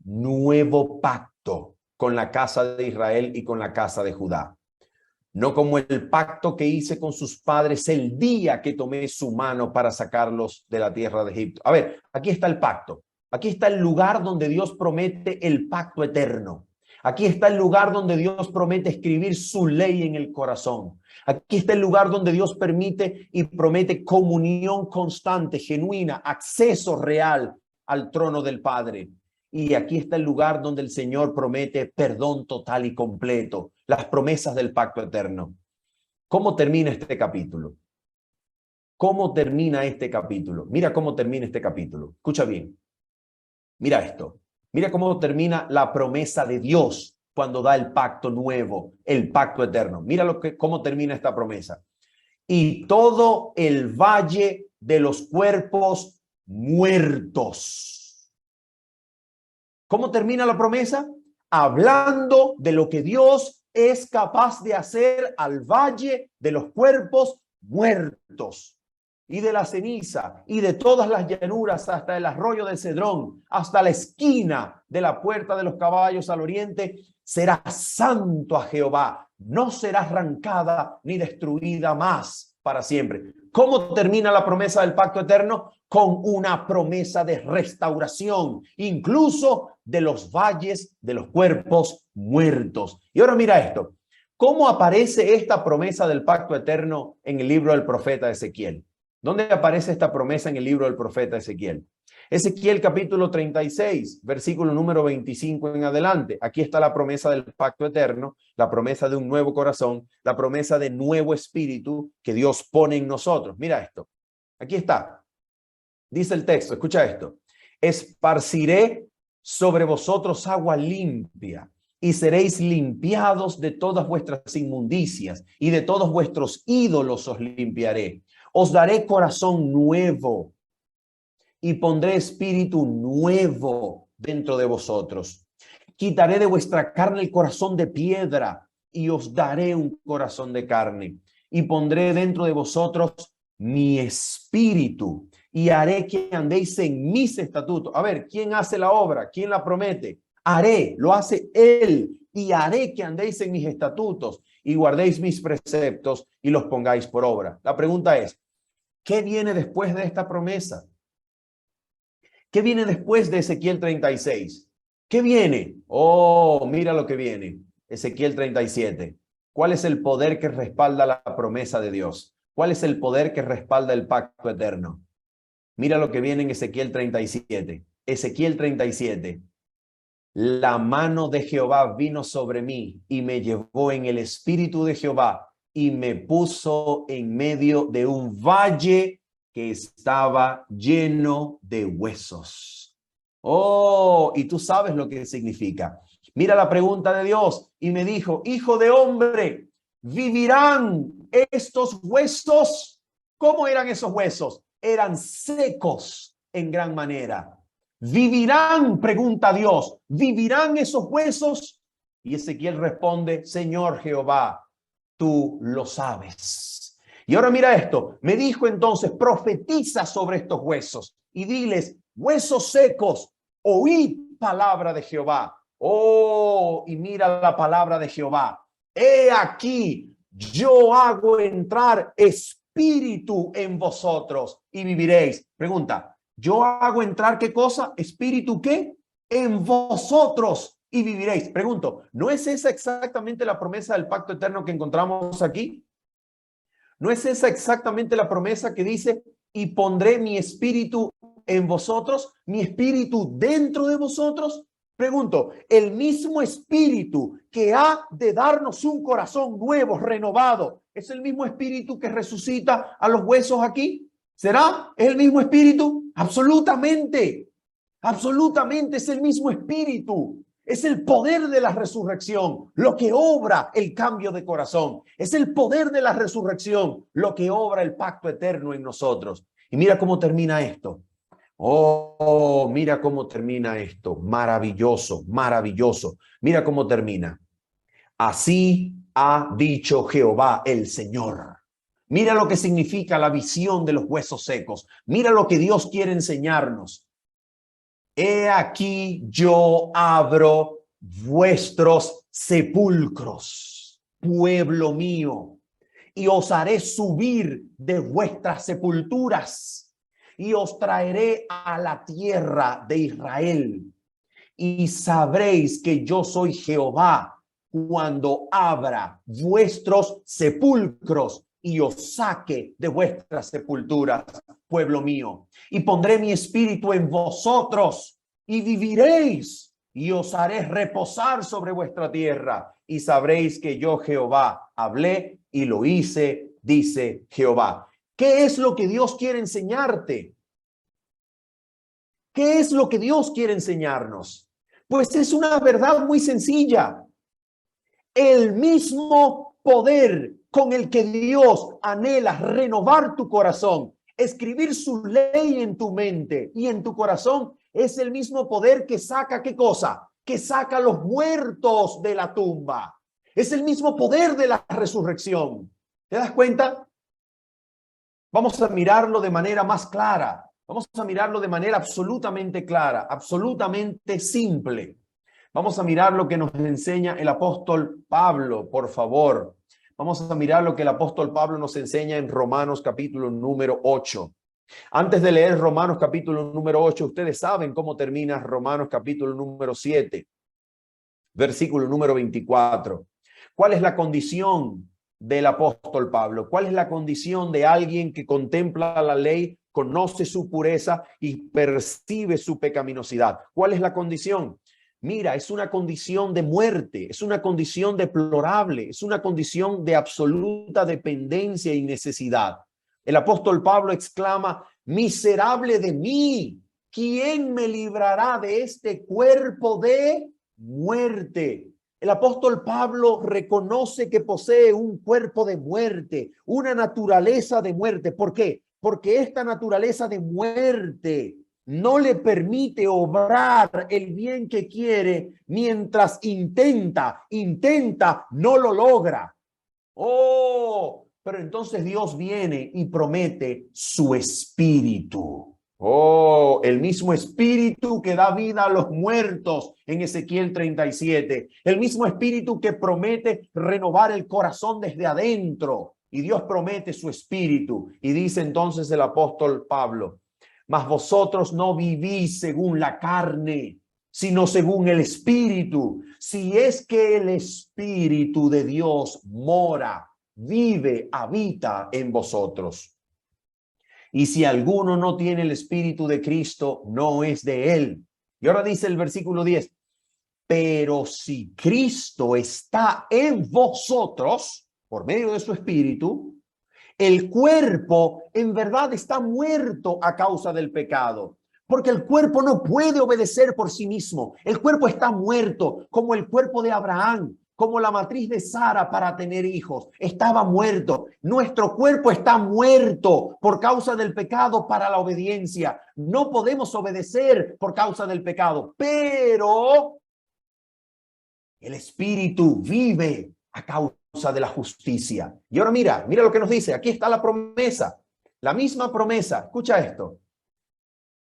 nuevo pacto con la casa de Israel y con la casa de Judá. No como el pacto que hice con sus padres el día que tomé su mano para sacarlos de la tierra de Egipto. A ver, aquí está el pacto. Aquí está el lugar donde Dios promete el pacto eterno. Aquí está el lugar donde Dios promete escribir su ley en el corazón. Aquí está el lugar donde Dios permite y promete comunión constante, genuina, acceso real al trono del Padre. Y aquí está el lugar donde el Señor promete perdón total y completo, las promesas del pacto eterno. ¿Cómo termina este capítulo? ¿Cómo termina este capítulo? Mira cómo termina este capítulo. Escucha bien. Mira esto. Mira cómo termina la promesa de Dios cuando da el pacto nuevo, el pacto eterno. Mira cómo termina esta promesa. Y todo el valle de los cuerpos muertos. ¿Cómo termina la promesa? Hablando de lo que Dios es capaz de hacer al valle de los cuerpos muertos y de la ceniza y de todas las llanuras hasta el arroyo de Cedrón, hasta la esquina de la puerta de los caballos al oriente, será santo a Jehová, no será arrancada ni destruida más para siempre. ¿Cómo termina la promesa del pacto eterno? Con una promesa de restauración, incluso de los valles de los cuerpos muertos. Y ahora mira esto. ¿Cómo aparece esta promesa del pacto eterno en el libro del profeta Ezequiel? ¿Dónde aparece esta promesa en el libro del profeta Ezequiel? Ezequiel capítulo 36, versículo número 25 en adelante. Aquí está la promesa del pacto eterno, la promesa de un nuevo corazón, la promesa de nuevo espíritu que Dios pone en nosotros. Mira esto. Aquí está. Dice el texto, escucha esto. Esparciré sobre vosotros agua limpia y seréis limpiados de todas vuestras inmundicias y de todos vuestros ídolos os limpiaré. Os daré corazón nuevo y pondré espíritu nuevo dentro de vosotros. Quitaré de vuestra carne el corazón de piedra y os daré un corazón de carne. Y pondré dentro de vosotros mi espíritu y haré que andéis en mis estatutos. A ver, ¿quién hace la obra? ¿Quién la promete? Haré, lo hace Él, y haré que andéis en mis estatutos y guardéis mis preceptos y los pongáis por obra. La pregunta es, ¿qué viene después de esta promesa? ¿Qué viene después de Ezequiel 36? ¿Qué viene? Oh, mira lo que viene. Ezequiel 37. ¿Cuál es el poder que respalda la promesa de Dios? ¿Cuál es el poder que respalda el pacto eterno? Mira lo que viene en Ezequiel 37. Ezequiel 37. La mano de Jehová vino sobre mí y me llevó en el espíritu de Jehová y me puso en medio de un valle que estaba lleno de huesos. Oh, y tú sabes lo que significa. Mira la pregunta de Dios y me dijo, hijo de hombre, ¿vivirán estos huesos? ¿Cómo eran esos huesos? Eran secos en gran manera. ¿Vivirán? Pregunta Dios. ¿Vivirán esos huesos? Y Ezequiel responde, Señor Jehová, tú lo sabes. Y ahora mira esto. Me dijo entonces, profetiza sobre estos huesos y diles, huesos secos, oíd palabra de Jehová. Oh, y mira la palabra de Jehová. He aquí, yo hago entrar espíritu en vosotros y viviréis. Pregunta, ¿yo hago entrar qué cosa? ¿Espíritu qué? en vosotros y viviréis. Pregunto, ¿no es esa exactamente la promesa del pacto eterno que encontramos aquí? ¿No es esa exactamente la promesa que dice, y pondré mi espíritu en vosotros, mi espíritu dentro de vosotros? Pregunto, ¿el mismo espíritu que ha de darnos un corazón nuevo, renovado, es el mismo espíritu que resucita a los huesos aquí? ¿Será? ¿Es el mismo espíritu? Absolutamente. Absolutamente es el mismo espíritu. Es el poder de la resurrección lo que obra el cambio de corazón. Es el poder de la resurrección lo que obra el pacto eterno en nosotros. Y mira cómo termina esto. Oh, mira cómo termina esto. Maravilloso, maravilloso. Mira cómo termina. Así ha dicho Jehová el Señor. Mira lo que significa la visión de los huesos secos. Mira lo que Dios quiere enseñarnos. He aquí yo abro vuestros sepulcros, pueblo mío, y os haré subir de vuestras sepulturas, y os traeré a la tierra de Israel, y sabréis que yo soy Jehová cuando abra vuestros sepulcros y os saque de vuestras sepulturas, pueblo mío, y pondré mi espíritu en vosotros y viviréis y os haré reposar sobre vuestra tierra y sabréis que yo Jehová hablé y lo hice, dice Jehová. ¿Qué es lo que Dios quiere enseñarte? ¿Qué es lo que Dios quiere enseñarnos? Pues es una verdad muy sencilla. El mismo poder con el que Dios anhela renovar tu corazón, escribir su ley en tu mente y en tu corazón, es el mismo poder que saca, ¿qué cosa? Que saca a los muertos de la tumba. Es el mismo poder de la resurrección. ¿Te das cuenta? Vamos a mirarlo de manera más clara. Vamos a mirarlo de manera absolutamente clara, absolutamente simple. Vamos a mirar lo que nos enseña el apóstol Pablo, por favor. Vamos a mirar lo que el apóstol Pablo nos enseña en Romanos capítulo número 8. Antes de leer Romanos capítulo número 8, ustedes saben cómo termina Romanos capítulo número 7, versículo número 24. ¿Cuál es la condición del apóstol Pablo? ¿Cuál es la condición de alguien que contempla la ley, conoce su pureza y percibe su pecaminosidad? ¿Cuál es la condición? Mira, es una condición de muerte, es una condición deplorable, es una condición de absoluta dependencia y necesidad. El apóstol Pablo exclama, miserable de mí, ¿quién me librará de este cuerpo de muerte? El apóstol Pablo reconoce que posee un cuerpo de muerte, una naturaleza de muerte. ¿Por qué? Porque esta naturaleza de muerte no le permite obrar el bien que quiere mientras intenta, no lo logra. Oh, pero entonces Dios viene y promete su espíritu. Oh, el mismo espíritu que da vida a los muertos en Ezequiel 37. El mismo espíritu que promete renovar el corazón desde adentro. Y Dios promete su espíritu. Y dice entonces el apóstol Pablo, mas vosotros no vivís según la carne, sino según el espíritu. Si es que el espíritu de Dios mora, vive, habita en vosotros. Y si alguno no tiene el espíritu de Cristo, no es de él. Y ahora dice el versículo 10, pero si Cristo está en vosotros, por medio de su espíritu, el cuerpo en verdad está muerto a causa del pecado, porque el cuerpo no puede obedecer por sí mismo. El cuerpo está muerto, como el cuerpo de Abraham, como la matriz de Sara para tener hijos. Estaba muerto. Nuestro cuerpo está muerto por causa del pecado para la obediencia. No podemos obedecer por causa del pecado, pero el espíritu vive a causa de la justicia. Y ahora mira lo que nos dice. Aquí está la promesa, la misma promesa. Escucha esto.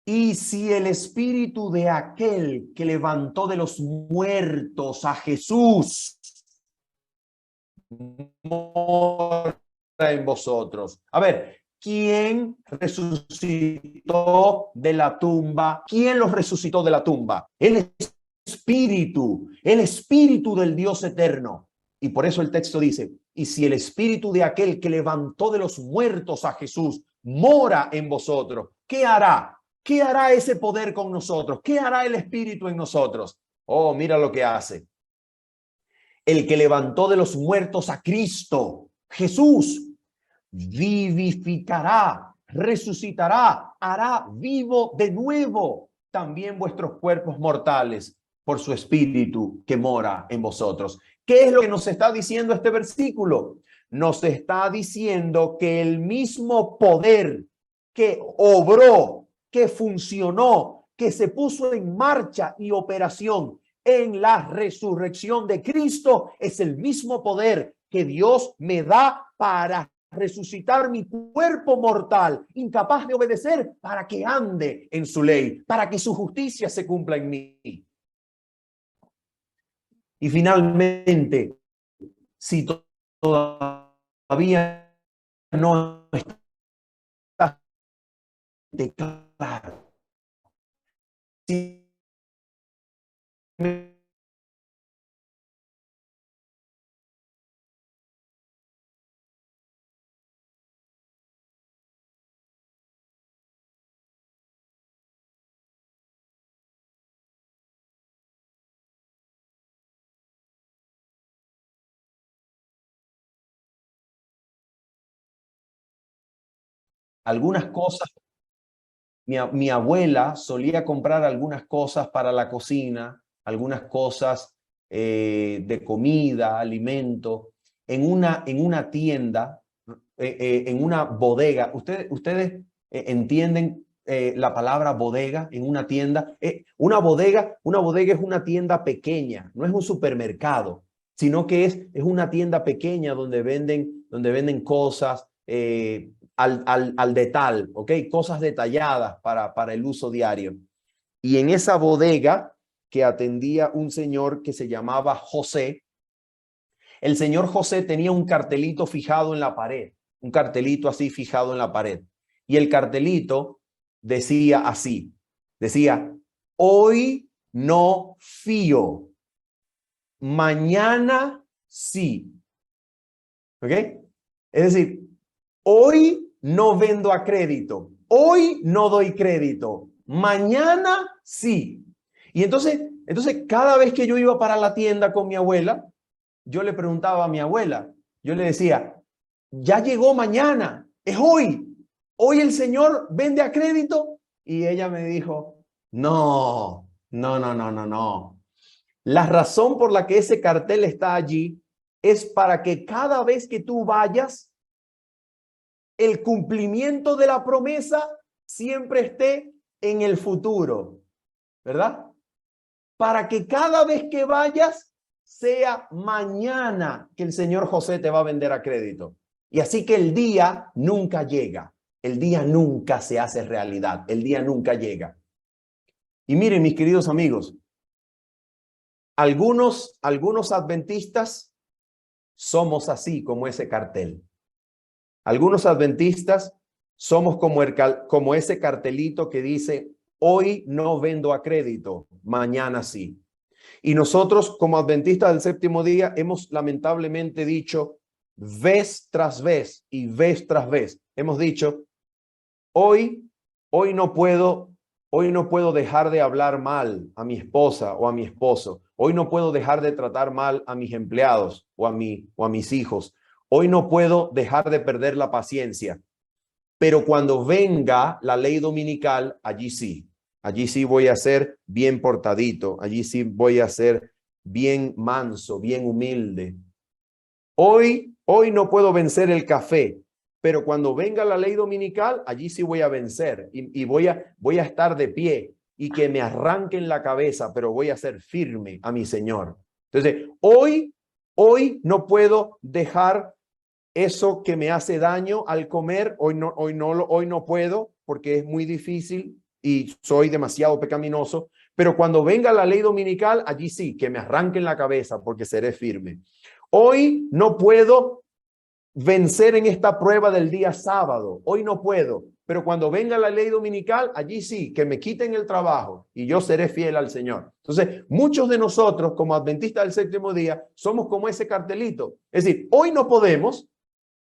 Y si el espíritu de aquel que levantó de los muertos a Jesús mora en vosotros. A ver, ¿Quién resucitó de la tumba? ¿Quién los resucitó de la tumba? El Espíritu del Dios eterno. Y por eso el texto dice, y si el Espíritu de aquel que levantó de los muertos a Jesús mora en vosotros, ¿qué hará? ¿Qué hará ese poder con nosotros? ¿Qué hará el Espíritu en nosotros? Oh, mira lo que hace. El que levantó de los muertos a Cristo, Jesús, vivificará, resucitará, hará vivo de nuevo también vuestros cuerpos mortales por su Espíritu que mora en vosotros. ¿Qué es lo que nos está diciendo este versículo? Nos está diciendo que el mismo poder que obró, que funcionó, que se puso en marcha y operación en la resurrección de Cristo, es el mismo poder que Dios me da para resucitar mi cuerpo mortal, incapaz de obedecer, para que ande en su ley, para que su justicia se cumpla en mí. Y finalmente, si todavía no está claro, si algunas cosas, mi abuela solía comprar algunas cosas para la cocina, algunas cosas de comida, alimento, en una tienda, en una bodega. Ustedes entienden la palabra bodega en una tienda. Una bodega es una tienda pequeña, no es un supermercado, sino que es una tienda pequeña donde venden cosas al detal, ¿ok? Cosas detalladas para el uso diario. Y en esa bodega que atendía un señor que se llamaba José, el señor José tenía un cartelito fijado en la pared, un cartelito así fijado en la pared. Y el cartelito decía así, decía, hoy no fío, mañana sí. ¿Ok? Es decir, hoy no vendo a crédito, hoy no doy crédito, mañana sí. Y entonces cada vez que yo iba para la tienda con mi abuela, yo le preguntaba a mi abuela, yo le decía, ya llegó mañana, es hoy, hoy el señor vende a crédito. Y ella me dijo, no. La razón por la que ese cartel está allí es para que cada vez que tú vayas, el cumplimiento de la promesa siempre esté en el futuro, ¿verdad? Para que cada vez que vayas sea mañana que el señor José te va a vender a crédito. Y así que el día nunca llega, el día nunca se hace realidad, el día nunca llega. Y miren, mis queridos amigos, algunos adventistas somos así como ese cartel. Algunos adventistas somos como ese cartelito que dice, hoy no vendo a crédito, mañana sí. Y nosotros como adventistas del séptimo día hemos lamentablemente dicho vez tras vez y vez tras vez. Hemos dicho, hoy no puedo dejar de hablar mal a mi esposa o a mi esposo. Hoy no puedo dejar de tratar mal a mis empleados o a mis hijos. Hoy no puedo dejar de perder la paciencia. Pero cuando venga la ley dominical, allí sí voy a ser bien portadito. Allí sí voy a ser bien manso, bien humilde. Hoy no puedo vencer el café, pero cuando venga la ley dominical, allí sí voy a vencer y voy a estar de pie y que me arranquen la cabeza, pero voy a ser firme a mi Señor. Entonces, hoy no puedo dejar eso que me hace daño al comer. Hoy no puedo porque es muy difícil y soy demasiado pecaminoso. Pero cuando venga la ley dominical, allí sí, que me arranquen la cabeza porque seré firme. Hoy no puedo vencer en esta prueba del día sábado. Hoy no puedo, pero cuando venga la ley dominical, allí sí, que me quiten el trabajo y yo seré fiel al Señor. Entonces, muchos de nosotros como adventistas del séptimo día somos como ese cartelito. Es decir, hoy no podemos,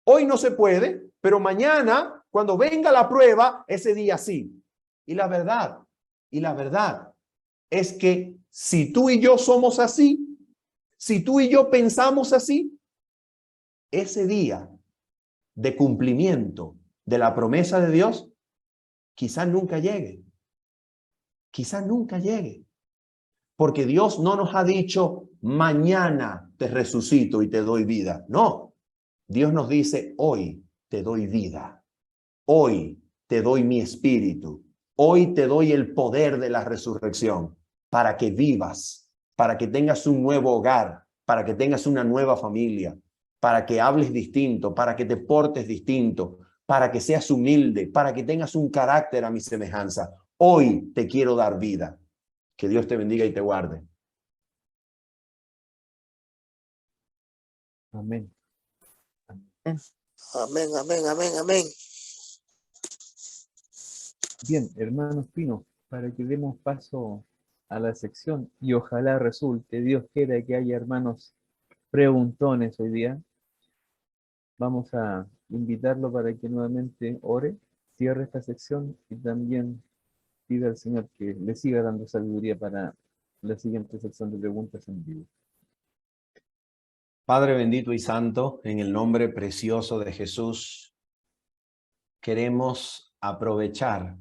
hoy no se puede, pero mañana, cuando venga la prueba, ese día sí. Y la verdad es que si tú y yo somos así, si tú y yo pensamos así, ese día de cumplimiento de la promesa de Dios, quizás nunca llegue. Quizás nunca llegue. Porque Dios no nos ha dicho, mañana te resucito y te doy vida. No, Dios nos dice, hoy te doy vida. Hoy te doy mi espíritu. Hoy te doy el poder de la resurrección para que vivas, para que tengas un nuevo hogar, para que tengas una nueva familia, para que hables distinto, para que te portes distinto, para que seas humilde, para que tengas un carácter a mi semejanza. Hoy te quiero dar vida. Que Dios te bendiga y te guarde. Amén. Amén, amén, amén, amén. Bien, hermanos Pino, para que demos paso a la sección y ojalá resulte, Dios quiera que haya hermanos preguntones hoy día, vamos a invitarlo para que nuevamente ore, cierre esta sección y también pida al Señor que le siga dando sabiduría para la siguiente sección de preguntas en vivo. Padre bendito y santo, en el nombre precioso de Jesús, queremos aprovechar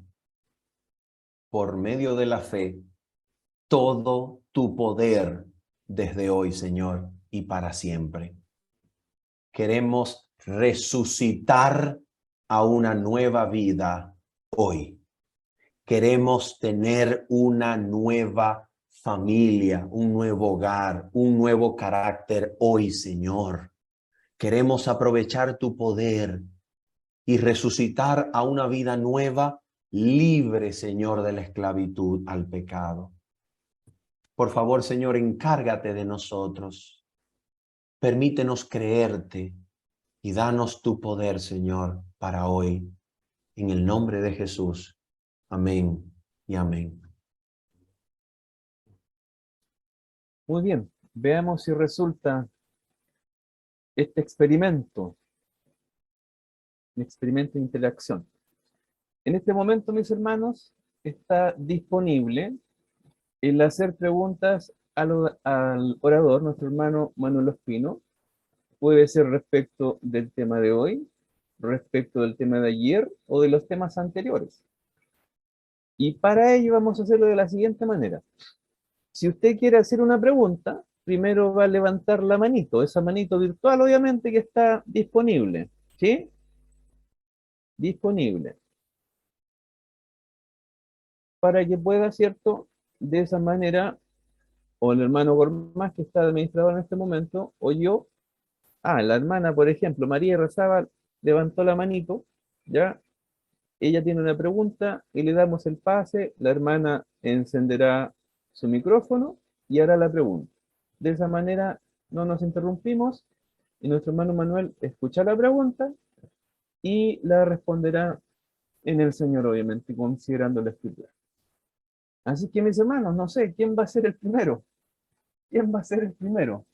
por medio de la fe todo tu poder desde hoy, Señor, y para siempre. Queremos resucitar a una nueva vida hoy. Queremos tener una nueva familia, un nuevo hogar, un nuevo carácter hoy, Señor. Queremos aprovechar tu poder y resucitar a una vida nueva, libre, Señor, de la esclavitud al pecado. Por favor, Señor, encárgate de nosotros. Permítenos creerte y danos tu poder, Señor, para hoy. En el nombre de Jesús. Amén y amén. Muy bien, veamos si resulta este experimento, un experimento de interacción. En este momento, mis hermanos, está disponible el hacer preguntas al orador, nuestro hermano Manuel Ospino. Puede ser respecto del tema de hoy, respecto del tema de ayer o de los temas anteriores. Y para ello vamos a hacerlo de la siguiente manera. Si usted quiere hacer una pregunta, primero va a levantar la manito, esa manito virtual obviamente que está disponible, ¿sí? Disponible. Para que pueda, ¿cierto? De esa manera, o el hermano Gormaz que está administrador en este momento, o yo, la hermana, por ejemplo, María Rezaba levantó la manito, ¿ya? Ella tiene una pregunta y le damos el pase, la hermana encenderá su micrófono y hará la pregunta. De esa manera no nos interrumpimos y nuestro hermano Manuel escucha la pregunta y la responderá en el Señor, obviamente, considerando la escritura. Así que, mis hermanos, no sé, ¿quién va a ser el primero? ¿Quién va a ser el primero?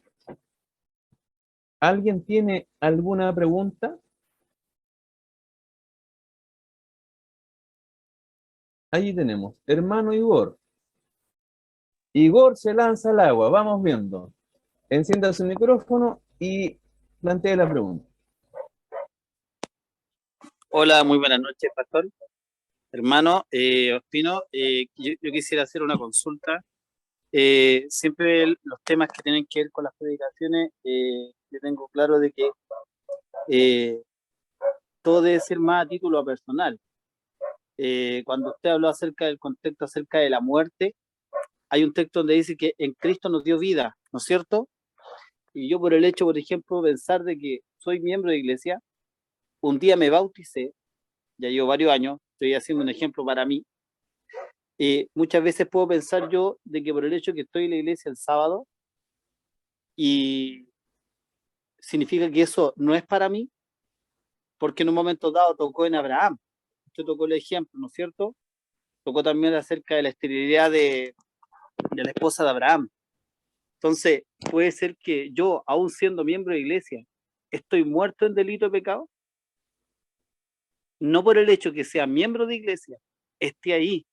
¿Alguien tiene alguna pregunta? Ahí tenemos, hermano Igor. Igor se lanza al agua, vamos viendo. Encienda su micrófono y plantee la pregunta. Hola, muy buenas noches, pastor. Hermano, Ospino, yo quisiera hacer una consulta. Siempre los temas que tienen que ver con las predicaciones, yo tengo claro de que todo debe ser más a título personal. Cuando usted habló acerca del contexto, acerca de la muerte, hay un texto donde dice que en Cristo nos dio vida, ¿no es cierto? Y yo por el hecho, por ejemplo, pensar de que soy miembro de iglesia, un día me bauticé, ya llevo varios años, estoy haciendo un ejemplo para mí. Muchas veces puedo pensar yo de que por el hecho de que estoy en la iglesia el sábado y significa que eso no es para mí, porque en un momento dado tocó en Abraham. Usted tocó el ejemplo, ¿no es cierto? Tocó también acerca de la esterilidad de la esposa de Abraham. Entonces, puede ser que yo, aún siendo miembro de iglesia, estoy muerto en delito de pecado. No por el hecho que sea miembro de iglesia, esté ahí,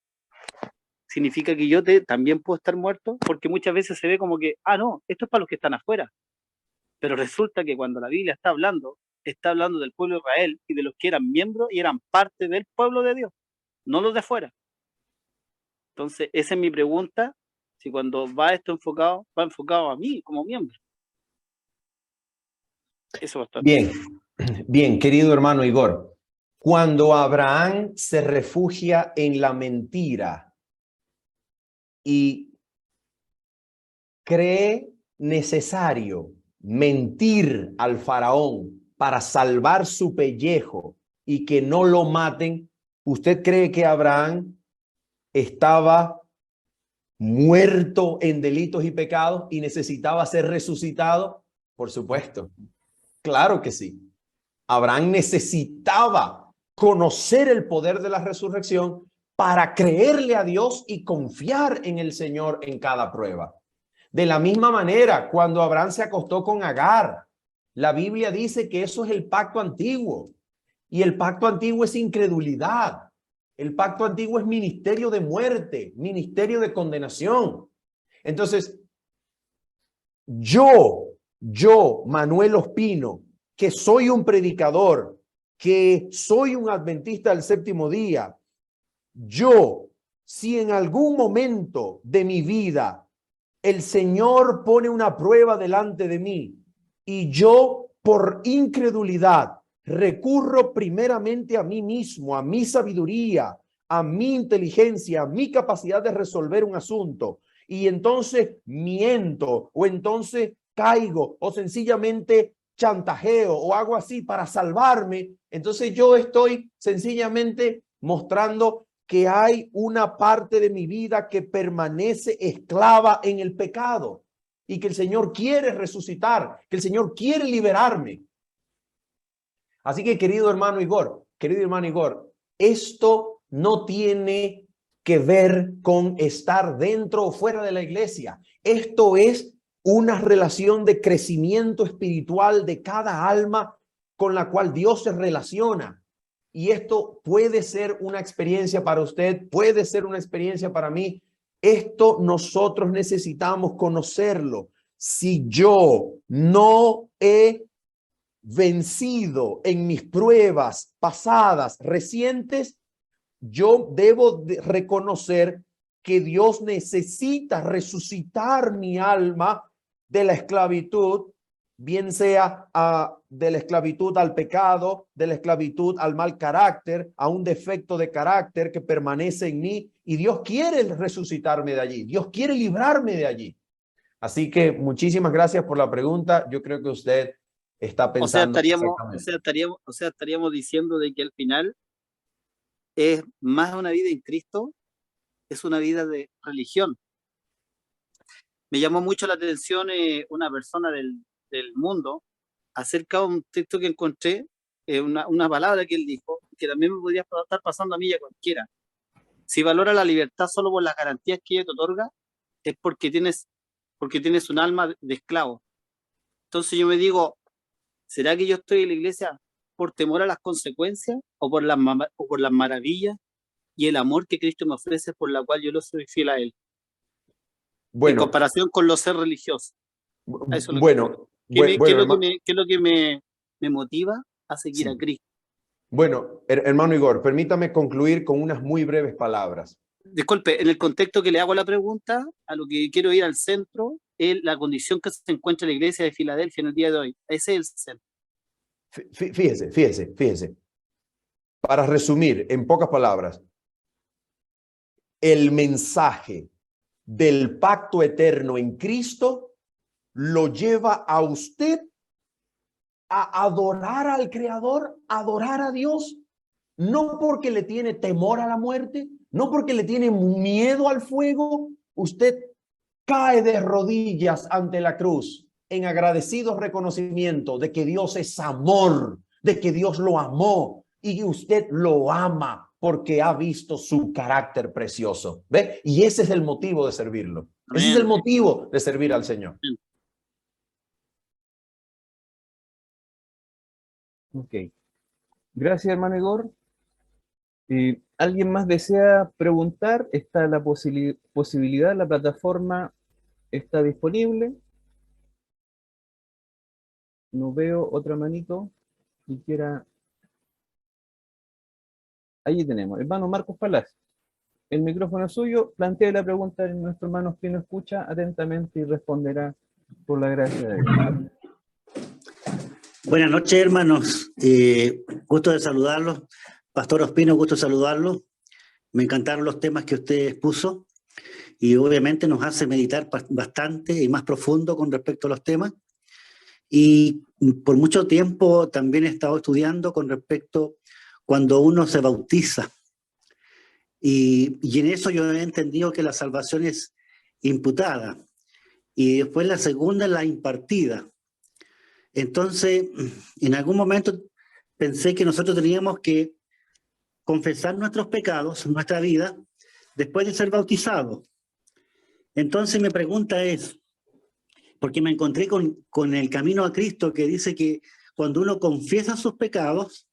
significa que yo también puedo estar muerto, porque muchas veces se ve como que, no, esto es para los que están afuera. Pero resulta que cuando la Biblia está hablando del pueblo de Israel y de los que eran miembros y eran parte del pueblo de Dios, no los de afuera. Entonces, esa es mi pregunta, si cuando va esto enfocado, va enfocado a mí como miembro. Eso bastante. Bien, bien, querido hermano Igor. Cuando Abraham se refugia en la mentira y cree necesario mentir al faraón para salvar su pellejo y que no lo maten, ¿usted cree que Abraham estaba muerto en delitos y pecados y necesitaba ser resucitado? Por supuesto. Claro que sí. Abraham necesitaba conocer el poder de la resurrección para creerle a Dios y confiar en el Señor en cada prueba. De la misma manera, cuando Abraham se acostó con Agar, la Biblia dice que eso es el pacto antiguo. Y el pacto antiguo es incredulidad. El pacto antiguo es ministerio de muerte, ministerio de condenación. Entonces, yo, Manuel Ospino, que soy un predicador, que soy un adventista del séptimo día, yo, si en algún momento de mi vida el Señor pone una prueba delante de mí y yo por incredulidad recurro primeramente a mí mismo, a mi sabiduría, a mi inteligencia, a mi capacidad de resolver un asunto, y entonces miento o entonces caigo o sencillamente chantajeo o hago así para salvarme, entonces yo estoy sencillamente mostrando que hay una parte de mi vida que permanece esclava en el pecado y que el Señor quiere resucitar, que el Señor quiere liberarme. Así que, querido hermano Igor, esto no tiene que ver con estar dentro o fuera de la iglesia. Esto es una relación de crecimiento espiritual de cada alma con la cual Dios se relaciona. Y esto puede ser una experiencia para usted, puede ser una experiencia para mí. Esto nosotros necesitamos conocerlo. Si yo no he vencido en mis pruebas pasadas, recientes, yo debo reconocer que Dios necesita resucitar mi alma de la esclavitud, bien sea de la esclavitud al pecado, de la esclavitud al mal carácter, a un defecto de carácter que permanece en mí, y Dios quiere resucitarme de allí, Dios quiere librarme de allí. Así que muchísimas gracias por la pregunta. Yo creo que usted está pensando estaríamos diciendo de que al final es más una vida en Cristo, es una vida de religión. Me llamó mucho la atención una persona del mundo acerca de un texto que encontré, una palabra que él dijo, que también me podría estar pasando a mí y a cualquiera. Si valora la libertad solo por las garantías que ella te otorga, es porque tienes un alma de esclavo. Entonces yo me digo, ¿será que yo estoy en la iglesia por temor a las consecuencias o por las maravillas y el amor que Cristo me ofrece, por la cual yo lo soy fiel a Él? Bueno, en comparación con los ser religiosos. Bueno, ¿Qué es lo que me motiva a seguir a Cristo? Bueno, hermano Igor, permítame concluir con unas muy breves palabras. Disculpe, en el contexto que le hago la pregunta, a lo que quiero ir al centro, es la condición que se encuentra la iglesia de Filadelfia en el día de hoy. Ese es el centro. Fíjese. Para resumir, en pocas palabras, el mensaje del pacto eterno en Cristo lo lleva a usted a adorar al Creador, adorar a Dios, no porque le tiene temor a la muerte, no porque le tiene miedo al fuego. Usted cae de rodillas ante la cruz en agradecido reconocimiento de que Dios es amor, de que Dios lo amó y usted lo ama porque ha visto su carácter precioso. ¿Ve? Y ese es el motivo de servirlo. Ese es el motivo de servir al Señor. Ok. Gracias, hermano Igor. ¿Alguien más desea preguntar? Está la posibilidad, la plataforma está disponible. No veo otra manito que quiera. Allí tenemos, hermano Marcos Palacio. El micrófono es suyo. Plantee la pregunta a nuestro hermano Ospino, escucha atentamente y responderá por la gracia de Dios. Buenas noches, hermanos. Gusto de saludarlos. Pastor Ospino, gusto de saludarlos. Me encantaron los temas que usted expuso y obviamente nos hace meditar bastante y más profundo con respecto a los temas. Y por mucho tiempo también he estado estudiando con respecto cuando uno se bautiza. Y en eso yo he entendido que la salvación es imputada y después la segunda es la impartida. Entonces, en algún momento pensé que nosotros teníamos que confesar nuestros pecados, nuestra vida, después de ser bautizados. Entonces mi pregunta es, porque me encontré con el camino a Cristo que dice que cuando uno confiesa sus pecados,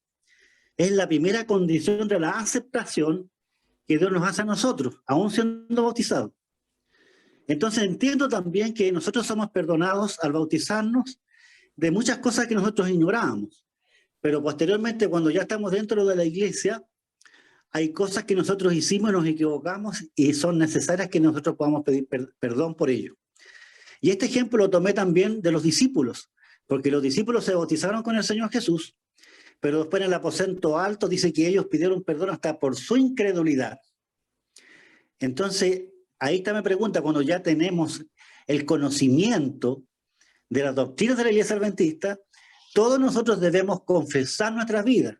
es la primera condición de la aceptación que Dios nos hace a nosotros, aún siendo bautizados. Entonces entiendo también que nosotros somos perdonados al bautizarnos de muchas cosas que nosotros ignorábamos. Pero posteriormente, cuando ya estamos dentro de la iglesia, hay cosas que nosotros hicimos y nos equivocamos y son necesarias que nosotros podamos pedir perdón por ello. Y este ejemplo lo tomé también de los discípulos, porque los discípulos se bautizaron con el Señor Jesús, pero después en el aposento alto dice que ellos pidieron perdón hasta por su incredulidad. Entonces, ahí está mi pregunta, cuando ya tenemos el conocimiento de las doctrinas de la Iglesia Adventista, todos nosotros debemos confesar nuestras vidas.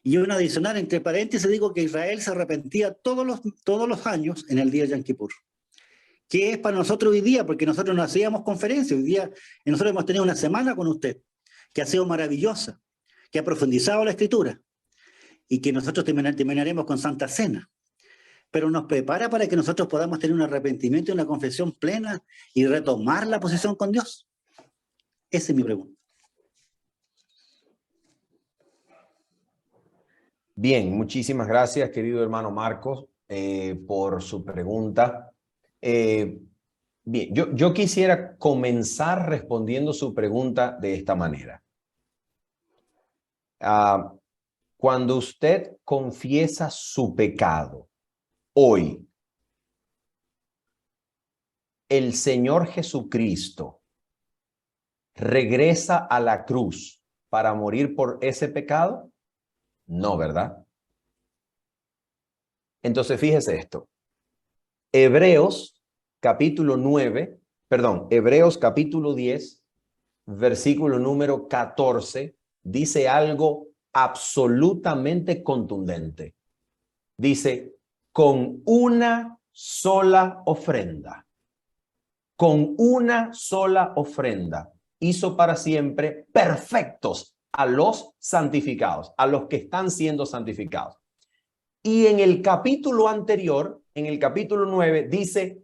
Y un adicional, entre paréntesis, digo que Israel se arrepentía todos los años en el día de Yom Kippur. ¿Qué es para nosotros hoy día? Porque nosotros no hacíamos conferencia. Hoy día nosotros hemos tenido una semana con usted, que ha sido maravillosa, que ha profundizado la Escritura, y que nosotros terminaremos con Santa Cena. Pero nos prepara para que nosotros podamos tener un arrepentimiento y una confesión plena y retomar la posición con Dios. Esa es mi pregunta. Bien, muchísimas gracias, querido hermano Marcos, por su pregunta. Bien, yo quisiera comenzar respondiendo su pregunta de esta manera. Cuando usted confiesa su pecado, hoy, el Señor Jesucristo regresa a la cruz para morir por ese pecado. No, ¿verdad? Entonces, fíjese esto. Hebreos capítulo 10, versículo número 14, dice algo absolutamente contundente. Dice, con una sola ofrenda, hizo para siempre perfectos a los santificados, a los que están siendo santificados. Y en el capítulo anterior, en el capítulo 9, dice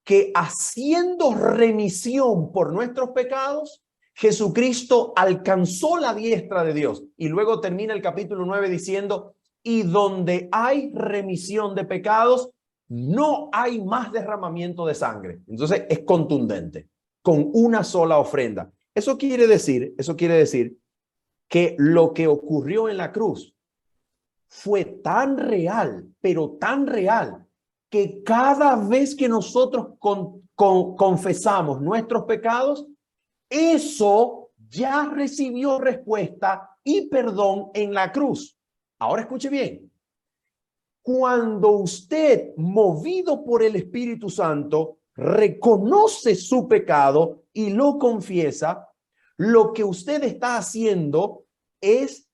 que haciendo remisión por nuestros pecados, Jesucristo alcanzó la diestra de Dios. Y luego termina el capítulo 9 diciendo, y donde hay remisión de pecados, no hay más derramamiento de sangre. Entonces es contundente, con una sola ofrenda. Eso quiere decir que lo que ocurrió en la cruz fue tan real, pero tan real, que cada vez que nosotros confesamos nuestros pecados, eso ya recibió respuesta y perdón en la cruz. Ahora escuche bien. Cuando usted, movido por el Espíritu Santo, reconoce su pecado y lo confiesa, lo que usted está haciendo es,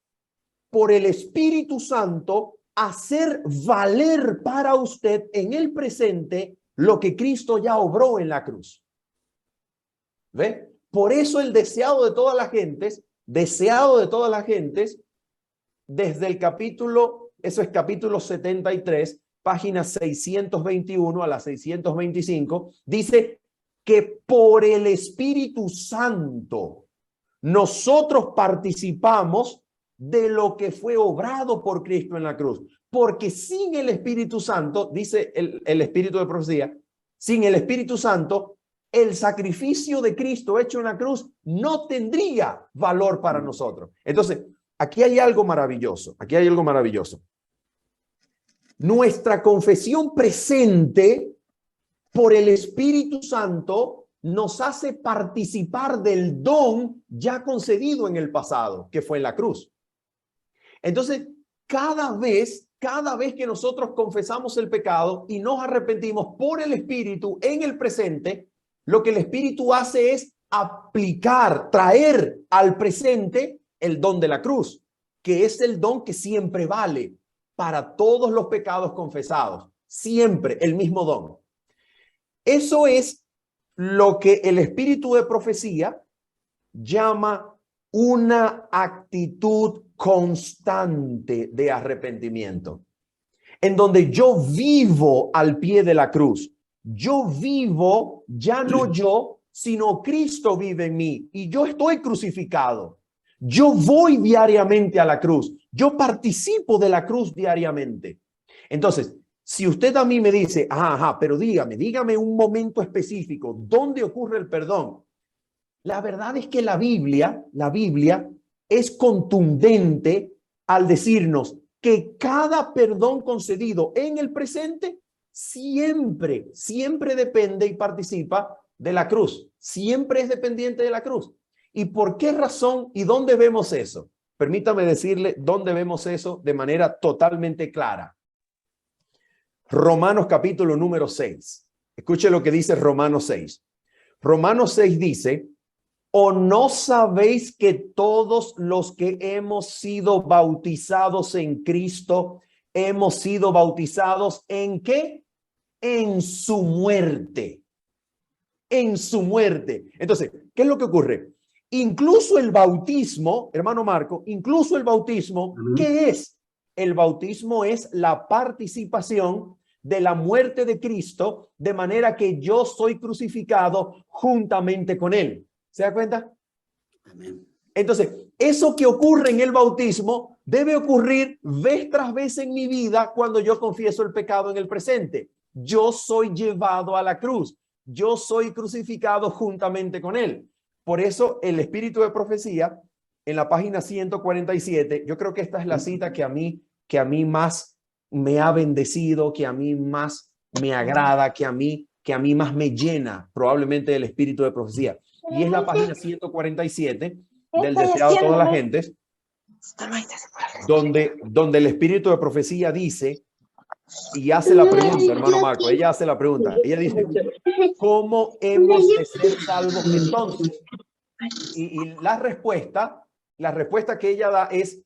por el Espíritu Santo, hacer valer para usted en el presente lo que Cristo ya obró en la cruz. ¿Ve? Por eso el deseado de todas las gentes deseado de todas las gentes, desde el capítulo, eso es capítulo 73, páginas 621 a la 625, dice que por el Espíritu Santo nosotros participamos de lo que fue obrado por Cristo en la cruz. Porque sin el Espíritu Santo, dice el Espíritu de profecía, sin el Espíritu Santo, el sacrificio de Cristo hecho en la cruz no tendría valor para nosotros. Entonces, aquí hay algo maravilloso. Aquí hay algo maravilloso. Nuestra confesión presente por el Espíritu Santo nos hace participar del don ya concedido en el pasado, que fue en la cruz. Entonces, cada vez que nosotros confesamos el pecado y nos arrepentimos por el Espíritu en el presente, lo que el Espíritu hace es aplicar, traer al presente el don de la cruz, que es el don que siempre vale para todos los pecados confesados. Siempre el mismo don. Eso es lo que el espíritu de profecía llama una actitud constante de arrepentimiento, en donde yo vivo al pie de la cruz. Yo vivo, ya no yo, sino Cristo vive en mí y yo estoy crucificado. Yo voy diariamente a la cruz. Yo participo de la cruz diariamente. Entonces, si usted a mí me dice, pero dígame un momento específico, ¿dónde ocurre el perdón? La verdad es que la Biblia es contundente al decirnos que cada perdón concedido en el presente siempre depende y participa de la cruz. Siempre es dependiente de la cruz. ¿Y por qué razón y dónde vemos eso? Permítame decirle dónde vemos eso de manera totalmente clara. Romanos capítulo número 6. Escuche lo que dice Romanos 6. Romanos 6 dice, ¿o no sabéis que todos los que hemos sido bautizados en Cristo, hemos sido bautizados en qué? En su muerte. En su muerte. Entonces, ¿qué es lo que ocurre? Incluso el bautismo, hermano Marco, incluso el bautismo, ¿qué es? El bautismo es la participación de la muerte de Cristo, de manera que yo soy crucificado juntamente con él. ¿Se da cuenta? Amén. Entonces, eso que ocurre en el bautismo debe ocurrir vez tras vez en mi vida cuando yo confieso el pecado en el presente. Yo soy llevado a la cruz. Yo soy crucificado juntamente con él. Por eso el espíritu de profecía en la página 147, yo creo que esta es la cita que a mí más me ha bendecido, que a mí más me agrada, que a mí más me llena probablemente del espíritu de profecía. Y es la página 147 del deseado de todas las gentes, donde el espíritu de profecía dice y hace la pregunta, hermano Marco, ella hace la pregunta, ella dice, ¿cómo hemos de ser salvos entonces? Y la respuesta que ella da es,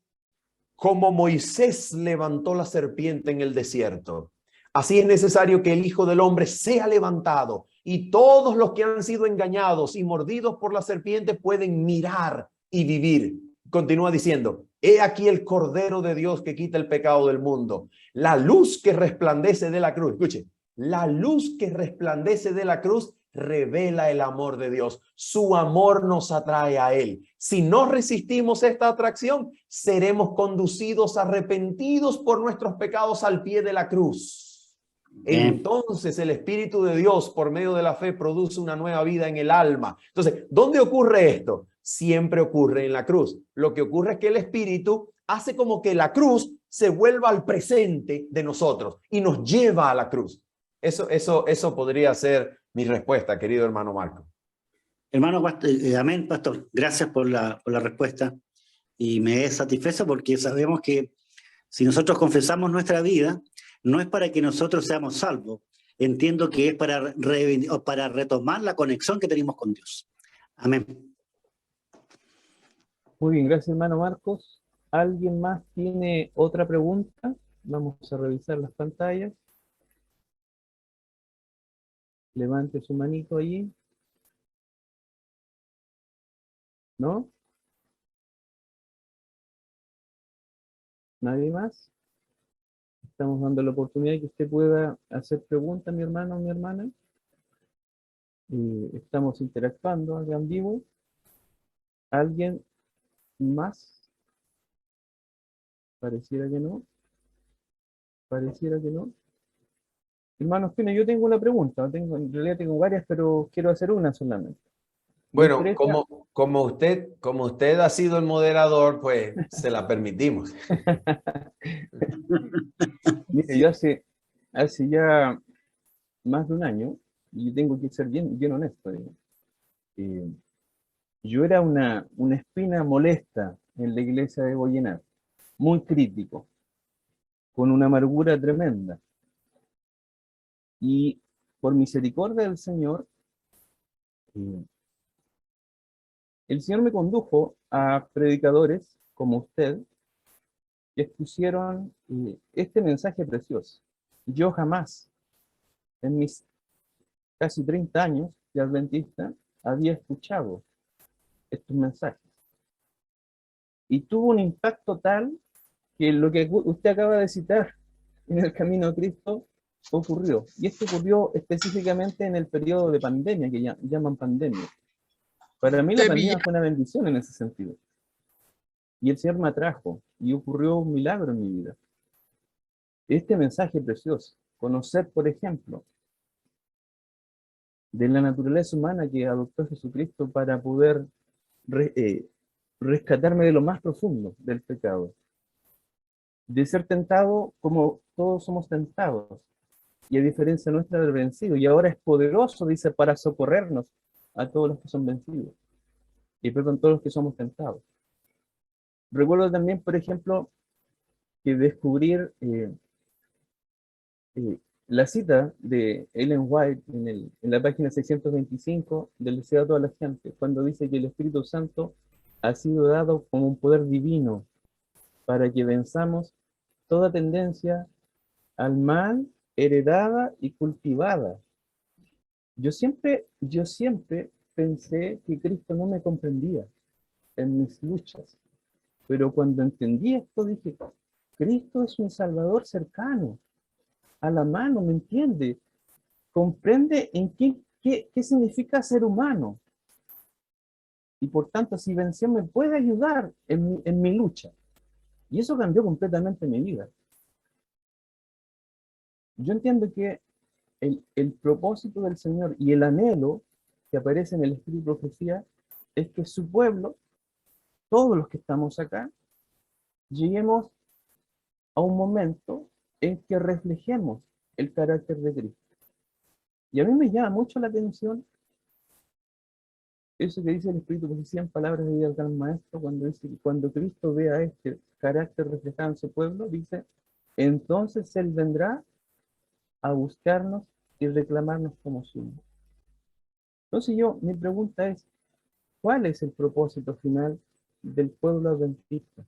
como Moisés levantó la serpiente en el desierto, así es necesario que el Hijo del Hombre sea levantado y todos los que han sido engañados y mordidos por la serpiente pueden mirar y vivir. Continúa diciendo, he aquí el Cordero de Dios que quita el pecado del mundo. La luz que resplandece de la cruz, escuche, la luz que resplandece de la cruz revela el amor de Dios. Su amor nos atrae a él. Si no resistimos esta atracción, seremos conducidos arrepentidos por nuestros pecados al pie de la cruz. Entonces el Espíritu de Dios por medio de la fe produce una nueva vida en el alma. Entonces, ¿dónde ocurre esto? Siempre ocurre en la cruz. Lo que ocurre es que el Espíritu hace como que la cruz se vuelva al presente de nosotros y nos lleva a la cruz. Eso podría ser mi respuesta, querido hermano Marco. Hermano, amén, pastor. Gracias por la respuesta. Y me es satisfecho porque sabemos que si nosotros confesamos nuestra vida, no es para que nosotros seamos salvos. Entiendo que es para retomar la conexión que tenemos con Dios. Amén. Muy bien, gracias hermano Marcos. ¿Alguien más tiene otra pregunta? Vamos a revisar las pantallas. Levante su manito allí. ¿No? ¿Nadie más? Estamos dando la oportunidad de que usted pueda hacer preguntas, mi hermano o mi hermana. Estamos interactuando acá en vivo. ¿Alguien más? Pareciera que no. Pareciera que no. Hermano Espina, yo tengo una pregunta. En realidad tengo varias, pero quiero hacer una solamente. Me Bueno, interesa- como usted ha sido el moderador, pues se la permitimos. Mire, yo hace ya más de un año, y tengo que ser bien honesto, digamos, eh, yo era una espina molesta en la iglesia de Goyenar, muy crítico, con una amargura tremenda. Y por misericordia del Señor, eh, el Señor me condujo a predicadores como usted, que expusieron este mensaje precioso. Yo jamás, en mis casi 30 años de adventista, había escuchado estos mensajes. Y tuvo un impacto tal que lo que usted acaba de citar en el camino a Cristo ocurrió. Y esto ocurrió específicamente en el periodo de pandemia, que llaman pandemia. Para mí la pandemia fue una bendición en ese sentido. Y el Señor me atrajo y ocurrió un milagro en mi vida. Este mensaje precioso, conocer, por ejemplo, de la naturaleza humana que adoptó Jesucristo para poder rescatarme de lo más profundo del pecado, de ser tentado como todos somos tentados, y a diferencia nuestra del vencido, y ahora es poderoso, dice, para socorrernos a todos los que son vencidos, y perdón, todos los que somos tentados. Recuerdo también, por ejemplo, que descubrir la cita de Ellen White en la página 625 del Deseo a toda la gente, cuando dice que el Espíritu Santo ha sido dado como un poder divino para que venzamos toda tendencia al mal heredada y cultivada. Yo siempre pensé que Cristo no me comprendía en mis luchas, pero cuando entendí esto dije, Cristo es un Salvador cercano, a la mano, ¿me entiende? Comprende en qué significa ser humano. Y por tanto, si venció, me puede ayudar en mi lucha. Y eso cambió completamente mi vida. Yo entiendo que el propósito del Señor y el anhelo que aparece en el Espíritu de Profecía es que su pueblo, todos los que estamos acá, lleguemos a un momento en que reflejemos el carácter de Cristo. Y a mí me llama mucho la atención eso que dice el Espíritu de Profecía en palabras de vida del gran maestro, cuando dice que cuando Cristo vea este carácter reflejado en su pueblo, dice, entonces Él vendrá a buscarnos y reclamarnos como suyo. Entonces mi pregunta es, ¿cuál es el propósito final del pueblo adventista?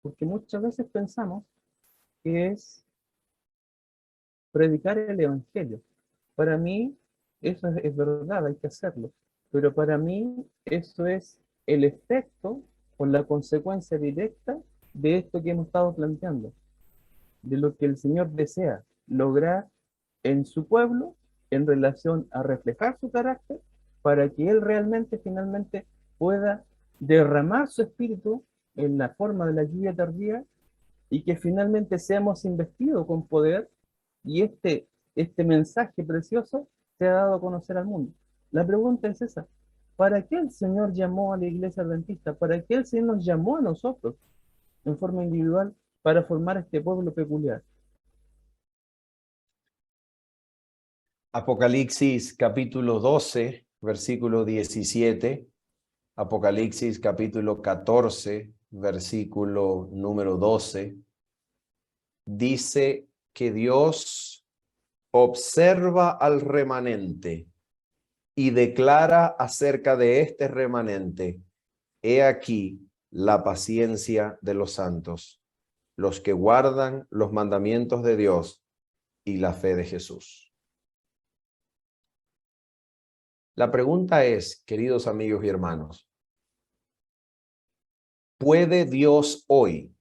Porque muchas veces pensamos que es predicar el Evangelio. Para mí, eso es verdad, hay que hacerlo. Pero para mí, eso es el efecto o la consecuencia directa de esto que hemos estado planteando, de lo que el Señor desea lograr en su pueblo en relación a reflejar su carácter para que Él realmente, finalmente, pueda derramar su espíritu en la forma de la lluvia tardía y que finalmente seamos investidos con poder y este mensaje precioso se ha dado a conocer al mundo. La pregunta es esa, ¿para qué el Señor llamó a la iglesia adventista? ¿Para qué el Señor nos llamó a nosotros en forma individual para formar este pueblo peculiar? Apocalipsis capítulo 12, versículo 17. Apocalipsis capítulo 14, versículo número 12. Dice que Dios observa al remanente y declara acerca de este remanente: he aquí la paciencia de los santos, los que guardan los mandamientos de Dios y la fe de Jesús. La pregunta es, queridos amigos y hermanos, ¿puede Dios hoy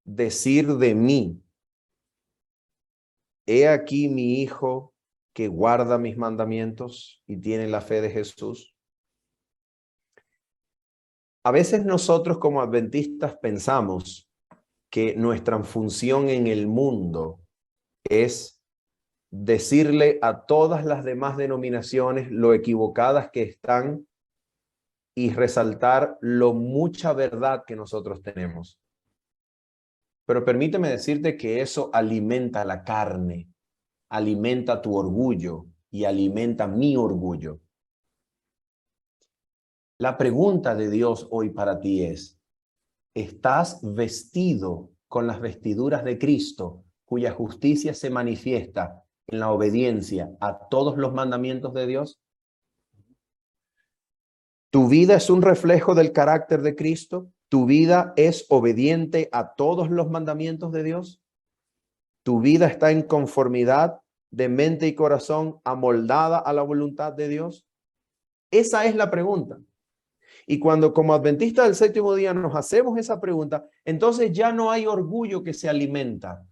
decir de mí: he aquí mi hijo que guarda mis mandamientos y tiene la fe de Jesús? A veces nosotros como adventistas pensamos que nuestra función en el mundo es decirle a todas las demás denominaciones lo equivocadas que están y resaltar lo mucha verdad que nosotros tenemos. Pero permíteme decirte que eso alimenta la carne, alimenta tu orgullo y alimenta mi orgullo. La pregunta de Dios hoy para ti es: ¿estás vestido con las vestiduras de Cristo, cuya justicia se manifiesta en la obediencia a todos los mandamientos de Dios? ¿Tu vida es un reflejo del carácter de Cristo? ¿Tu vida es obediente a todos los mandamientos de Dios? ¿Tu vida está en conformidad de mente y corazón, amoldada a la voluntad de Dios? Esa es la pregunta. Y cuando como adventistas del séptimo día nos hacemos esa pregunta, entonces ya no hay orgullo que se alimenta.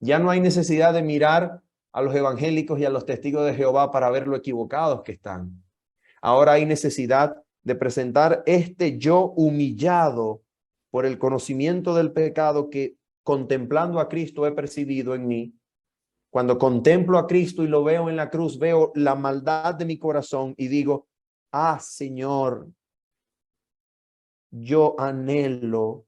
Ya no hay necesidad de mirar a los evangélicos y a los testigos de Jehová para ver lo equivocados que están. Ahora hay necesidad de presentar este yo humillado por el conocimiento del pecado que, contemplando a Cristo, he percibido en mí. Cuando contemplo a Cristo y lo veo en la cruz, veo la maldad de mi corazón y digo: ah, Señor, yo anhelo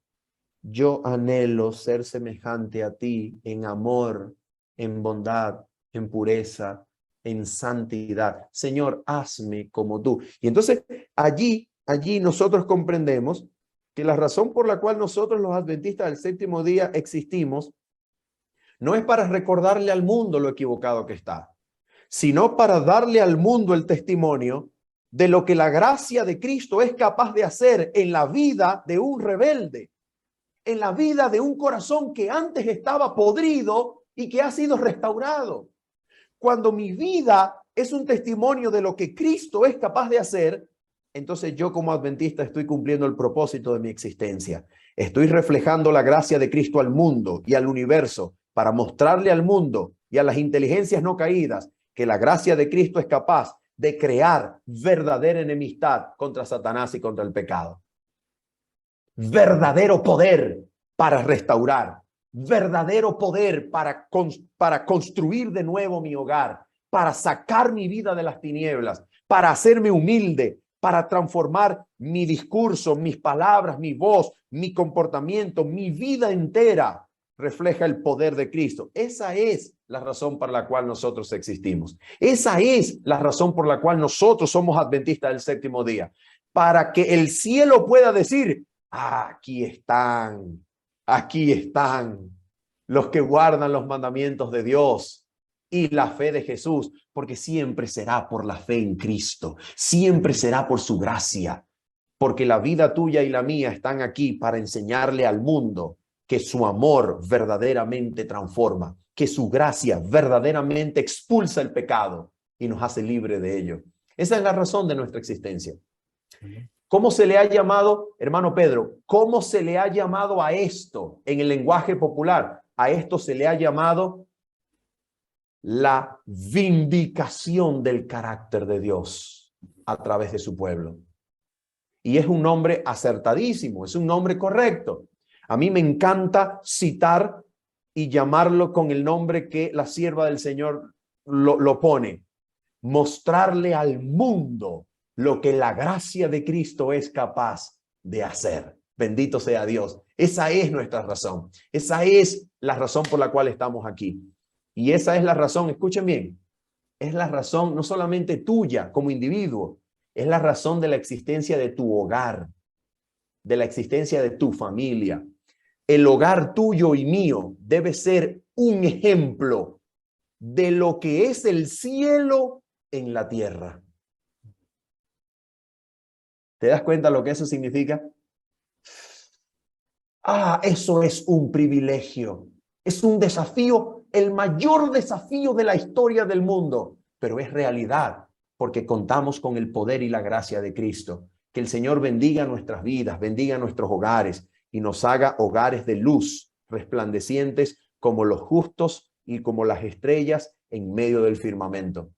ser semejante a ti en amor, en bondad, en pureza, en santidad. Señor, hazme como tú. Y entonces allí nosotros comprendemos que la razón por la cual nosotros los adventistas del séptimo día existimos no es para recordarle al mundo lo equivocado que está, sino para darle al mundo el testimonio de lo que la gracia de Cristo es capaz de hacer en la vida de un rebelde, en la vida de un corazón que antes estaba podrido y que ha sido restaurado. Cuando mi vida es un testimonio de lo que Cristo es capaz de hacer, entonces yo como adventista estoy cumpliendo el propósito de mi existencia. Estoy reflejando la gracia de Cristo al mundo y al universo para mostrarle al mundo y a las inteligencias no caídas que la gracia de Cristo es capaz de crear verdadera enemistad contra Satanás y contra el pecado. Verdadero poder para restaurar, verdadero poder para construir de nuevo mi hogar, para sacar mi vida de las tinieblas, para hacerme humilde, para transformar mi discurso, mis palabras, mi voz, mi comportamiento, mi vida entera refleja el poder de Cristo. Esa es la razón por la cual nosotros existimos. Esa es la razón por la cual nosotros somos adventistas del séptimo día. Para que el cielo pueda decir: aquí están los que guardan los mandamientos de Dios y la fe de Jesús, porque siempre será por la fe en Cristo, siempre será por su gracia, porque la vida tuya y la mía están aquí para enseñarle al mundo que su amor verdaderamente transforma, que su gracia verdaderamente expulsa el pecado y nos hace libre de ello. Esa es la razón de nuestra existencia. ¿Cómo se le ha llamado, hermano Pedro? ¿Cómo se le ha llamado a esto en el lenguaje popular? A esto se le ha llamado la vindicación del carácter de Dios a través de su pueblo. Y es un nombre acertadísimo, es un nombre correcto. A mí me encanta citar y llamarlo con el nombre que la sierva del Señor lo pone. Mostrarle al mundo lo que la gracia de Cristo es capaz de hacer. Bendito sea Dios. Esa es nuestra razón. Esa es la razón por la cual estamos aquí. Y esa es la razón, escuchen bien, es la razón no solamente tuya como individuo, es la razón de la existencia de tu hogar, de la existencia de tu familia. El hogar tuyo y mío debe ser un ejemplo de lo que es el cielo en la tierra. ¿Te das cuenta lo que eso significa? Eso es un privilegio. Es un desafío, el mayor desafío de la historia del mundo, pero es realidad porque contamos con el poder y la gracia de Cristo. Que el Señor bendiga nuestras vidas, bendiga nuestros hogares y nos haga hogares de luz, resplandecientes como los justos y como las estrellas en medio del firmamento.